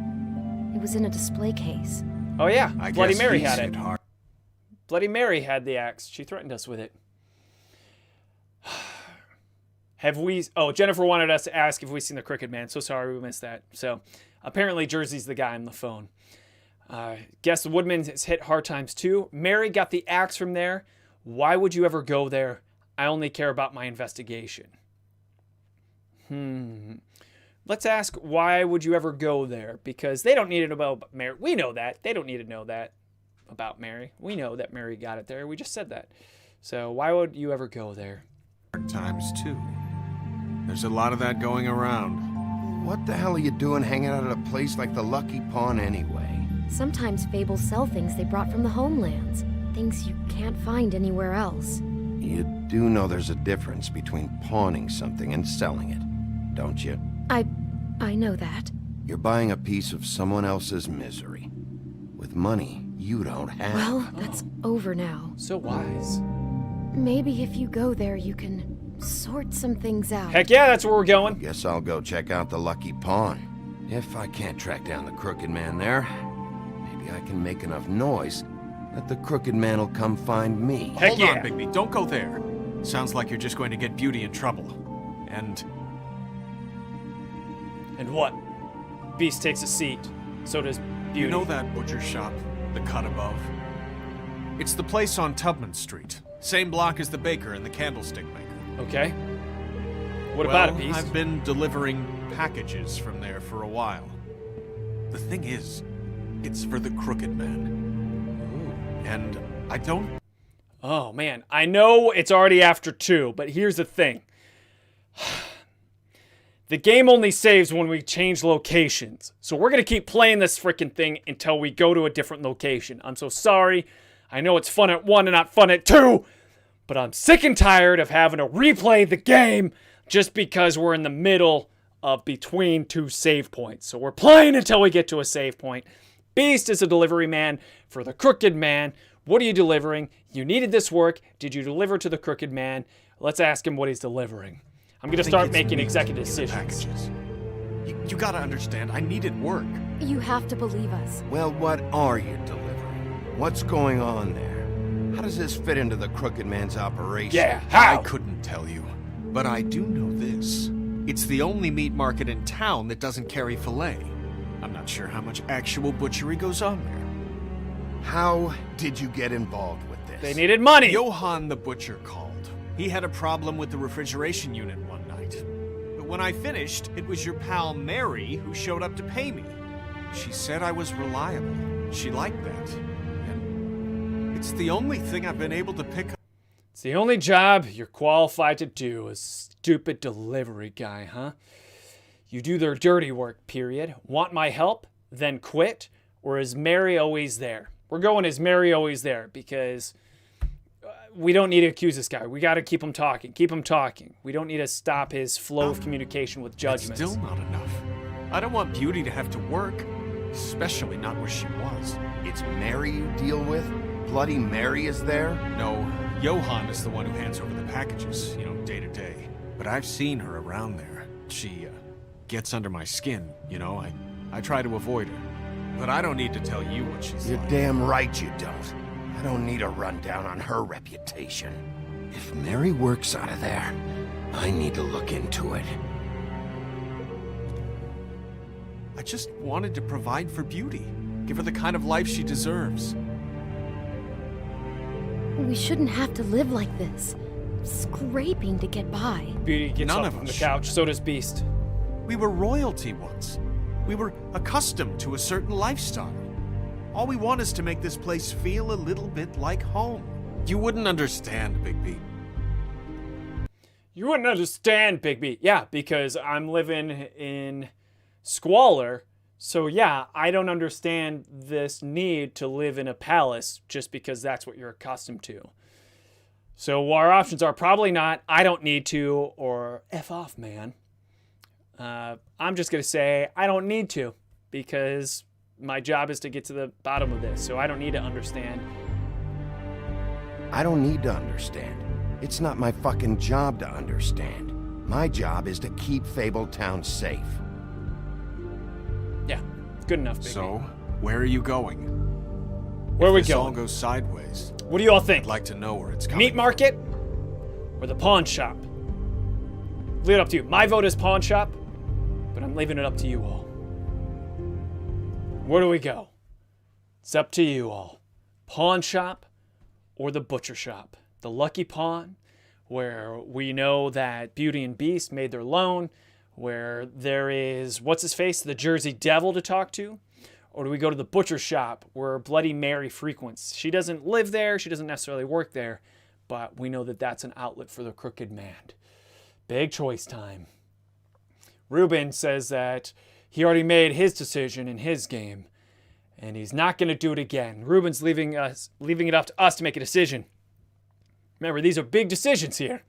It was in a display case. Oh yeah, I Bloody guess Mary he's had hit it. hard. Bloody Mary had the axe. She threatened us with it. Have we... Oh, Jennifer wanted us to ask if we've seen the Crooked Man. So sorry we missed that. So, apparently Jersey's the guy on the phone. Guess the Woodman has hit hard times too. Mary got the axe from there. Why would you ever go there? I only care about my investigation. Let's ask, why would you ever go there? Because they don't need to know about Mary. We know that. They don't need to know that about Mary. We know that Mary got it there. We just said that. So why would you ever go there? Hard times, too. There's a lot of that going around. What the hell are you doing hanging out at a place like the Lucky Pawn anyway? Sometimes fables sell things they brought from the homelands. Things you can't find anywhere else. You do know there's a difference between pawning something and selling it, don't you? I know that. You're buying a piece of someone else's misery. With money you don't have. Well, that's over now. So wise. Maybe if you go there, you can sort some things out. Heck yeah, that's where we're going. Guess I'll go check out the Lucky Pawn. If I can't track down the Crooked Man there, maybe I can make enough noise that the Crooked Man will come find me. Heck Hold yeah. on, Bigby. Don't go there. Sounds like you're just going to get Beauty in trouble. And what? Beast takes a seat. So does Beauty. you know that butcher shop, the cut above? It's the place on Tubman Street. Same block as the baker and the candlestick maker. Okay. What about it, Beast? I've been delivering packages from there for a while. The thing is, it's for the Crooked Man. And I don't... Oh, man. I know it's already after 2, but here's the thing. The game only saves when we change locations. So we're going to keep playing this freaking thing until we go to a different location. I'm so sorry. I know it's fun at 1 and not fun at 2, but I'm sick and tired of having to replay the game just because we're in the middle of between 2 save points. So we're playing until we get to a save point. Beast is a delivery man for the Crooked Man. What are you delivering? You needed this work. Did you deliver to the Crooked Man? Let's ask him what he's delivering. I'm going to start making executive decisions. You gotta understand, I needed work. You have to believe us. Well, what are you delivering? What's going on there? How does this fit into the Crooked Man's operation? Yeah, how? I couldn't tell you. But I do know this. It's the only meat market in town that doesn't carry filet. I'm not sure how much actual butchery goes on there. How did you get involved with this? They needed money. Johann the butcher called. He had a problem with the refrigeration unit one night. But when I finished, it was your pal Mary who showed up to pay me. She said I was reliable. She liked that. And it's the only thing I've been able to pick up. It's the only job you're qualified to do, a stupid delivery guy, huh? You do their dirty work, period. Want my help? Then quit? Or is Mary always there? We're going, is Mary always there? Because we don't need to accuse this guy. We got to keep him talking. Keep him talking. We don't need to stop his flow of communication with judgments. It's still not enough. I don't want Beauty to have to work, especially not where she was. It's Mary you deal with? Bloody Mary is there? No, Johann is the one who hands over the packages, day to day. But I've seen her around there. She gets under my skin, I try to avoid her. But I don't need to tell you what she's You're like. damn right you don't. I don't need a rundown on her reputation. If Mary works out of there, I need to look into it. I just wanted to provide for Beauty. Give her the kind of life she deserves. We shouldn't have to live like this. Scraping to get by. Beauty gets None up of from the us couch. So does Beast. We were royalty once. We were accustomed to a certain lifestyle. All we want is to make this place feel a little bit like home. You wouldn't understand, Bigby. You wouldn't understand, Bigby. Yeah, because I'm living in squalor. So yeah, I don't understand this need to live in a palace just because that's what you're accustomed to. So our options are probably not, I don't need to, or F off, man. I'm just going to say I don't need to, because my job is to get to the bottom of this, so I don't need to understand. I don't need to understand. It's not my fucking job to understand. My job is to keep Fabletown safe. Yeah, good enough, baby. So, where are you going? Where are we If this all going? goes sideways, What do you all think? I'd like to know where it's coming Meat market or the pawn shop? Leave it up to you. My vote is pawn shop, but I'm leaving it up to you all. Where do we go? It's up to you all. Pawn shop or the butcher shop? The Lucky Pawn, where we know that Beauty and Beast made their loan, where there is, what's his face, the Jersey Devil to talk to? Or do we go to the butcher shop where Bloody Mary frequents? She doesn't live there, she doesn't necessarily work there, but we know that that's an outlet for the Crooked Man. Big choice time. Ruben says that he already made his decision in his game, and he's not going to do it again. Ruben's leaving it up to us to make a decision. Remember, these are big decisions here.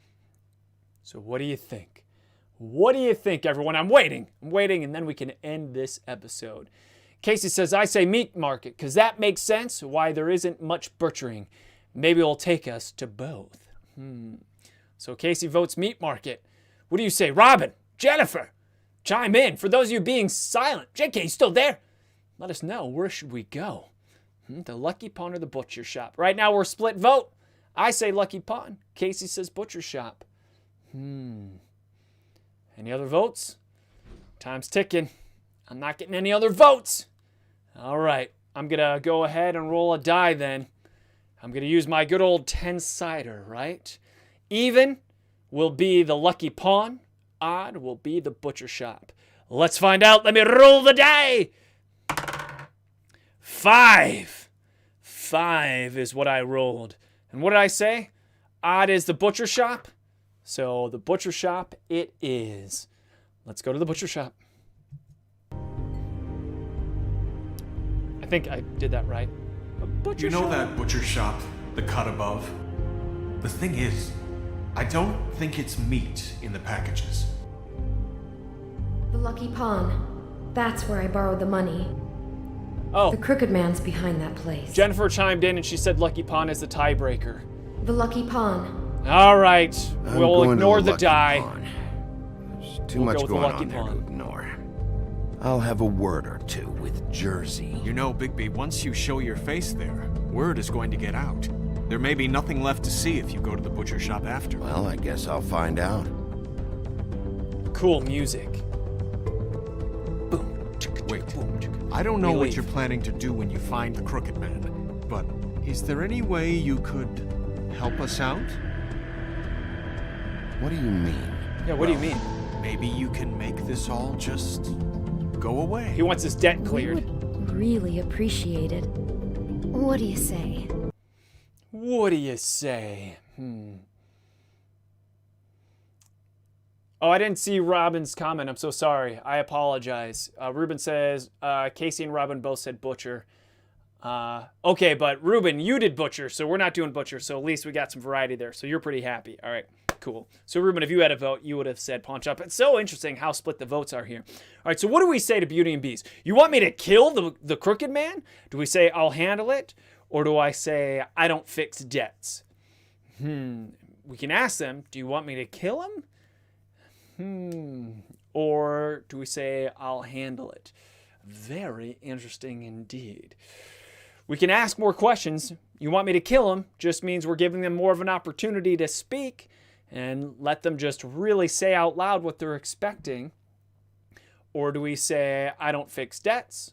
So what do you think? What do you think, everyone? I'm waiting, and then we can end this episode. Casey says, I say meat market, because that makes sense why there isn't much butchering. Maybe it'll take us to both. So Casey votes meat market. What do you say, Robin? Jennifer? Chime in. For those of you being silent. JK, you still there? Let us know. Where should we go? The Lucky Pawn or the butcher shop? Right now we're split vote. I say Lucky Pawn. Casey says butcher shop. Any other votes? Time's ticking. I'm not getting any other votes. All right. I'm going to go ahead and roll a die then. I'm going to use my good old 10-sider, right? Even will be the Lucky Pawn. Odd will be the butcher shop. Let's find out. Let me roll the die. 5. 5 is what I rolled. And what did I say? Odd is the butcher shop. So the butcher shop it is. Let's go to the butcher shop. I think I did that right. A butcher You know shop. that butcher shop, the cut above? The thing is, I don't think it's meat in the packages. The Lucky Pawn. That's where I borrowed the money. Oh, The Crooked Man's behind that place. Jennifer chimed in and she said Lucky Pawn is the tiebreaker. The Lucky Pawn. All right, I'm we'll going to ignore the Lucky die. Pawn. There's too We'll much go with the going Lucky on there Pawn. to ignore. I'll have a word or two with Jersey. You know, Bigby, once you show your face there, word is going to get out. There may be nothing left to see if you go to the butcher shop after. Well, I guess I'll find out. Cool music. Wait, I don't know We what leave. you're planning to do when you find the Crooked Man, but is there any way you could help us out? What do you mean? Yeah, what do you mean? Maybe you can make this all just go away. He wants his debt We cleared. would really appreciate it. What do you say? What do you say? Oh, I didn't see Robin's comment. I'm so sorry. I apologize. Ruben says, Casey and Robin both said butcher. Okay, but Ruben, you did butcher, so we're not doing butcher, so at least we got some variety there. So you're pretty happy. All right, cool. So Ruben, if you had a vote, you would have said pawn shop. It's so interesting how split the votes are here. All right, so what do we say to Beauty and Beast? You want me to kill the Crooked Man? Do we say I'll handle it? Or do I say I don't fix debts? We can ask them, do you want me to kill him? Or do we say I'll handle it? Very interesting indeed. We can ask more questions. You want me to kill him just means we're giving them more of an opportunity to speak and let them just really say out loud what they're expecting. Or do we say I don't fix debts?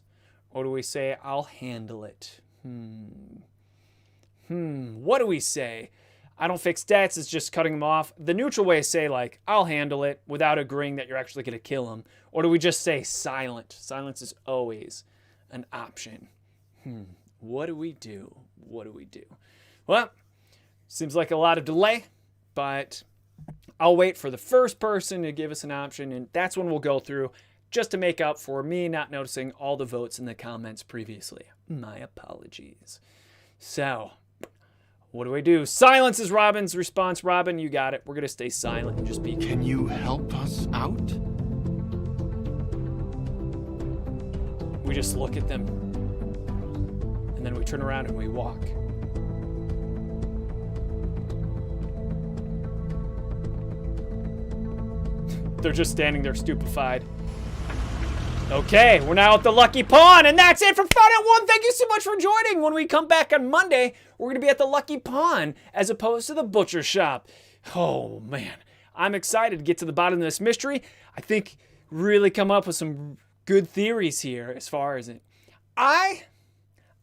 Or do we say I'll handle it? What do we say? I don't fix debts is just cutting them off. The neutral way is say like, I'll handle it without agreeing that you're actually going to kill him. Or do we just say silent? Silence is always an option. What do we do? What do we do? Well, seems like a lot of delay, but I'll wait for the first person to give us an option, and that's when we'll go through just to make up for me not noticing all the votes in the comments previously. My apologies. So, what do we do? Silence is Robin's response. Robin, you got it. We're going to stay silent and just be... Can you help us out? We just look at them, and then we turn around and we walk. They're just standing there stupefied. Okay, we're now at the Lucky Pawn, and that's it for Fun at 1. Thank you so much for joining. When we come back on Monday, we're going to be at the Lucky Pawn as opposed to the butcher shop. Oh, man. I'm excited to get to the bottom of this mystery. I think really come up with some good theories here as far as it. I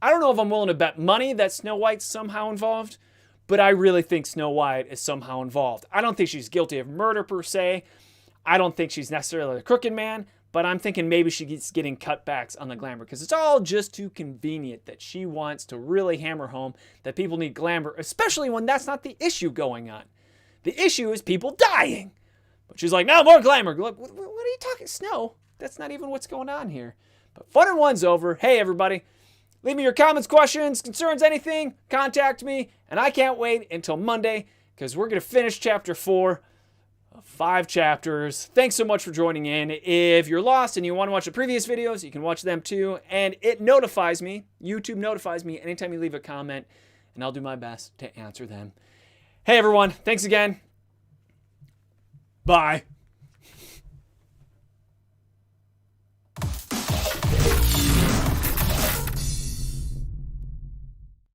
don't know if I'm willing to bet money that Snow White's somehow involved, but I really think Snow White is somehow involved. I don't think she's guilty of murder per se. I don't think she's necessarily a crooked man, but I'm thinking maybe she's getting cutbacks on the glamour because it's all just too convenient that she wants to really hammer home that people need glamour, especially when that's not the issue going on. The issue is people dying. But she's like, no, more glamour. Look, what are you talking? Snow? That's not even what's going on here. But Fun at 1's over. Hey, everybody. Leave me your comments, questions, concerns, anything. Contact me. And I can't wait until Monday because we're going to finish Chapter 4. 5 chapters. Thanks so much for joining in. If you're lost and you want to watch the previous videos, you can watch them too. And it notifies me, YouTube notifies me anytime you leave a comment, and I'll do my best to answer them. Hey everyone, thanks again. Bye.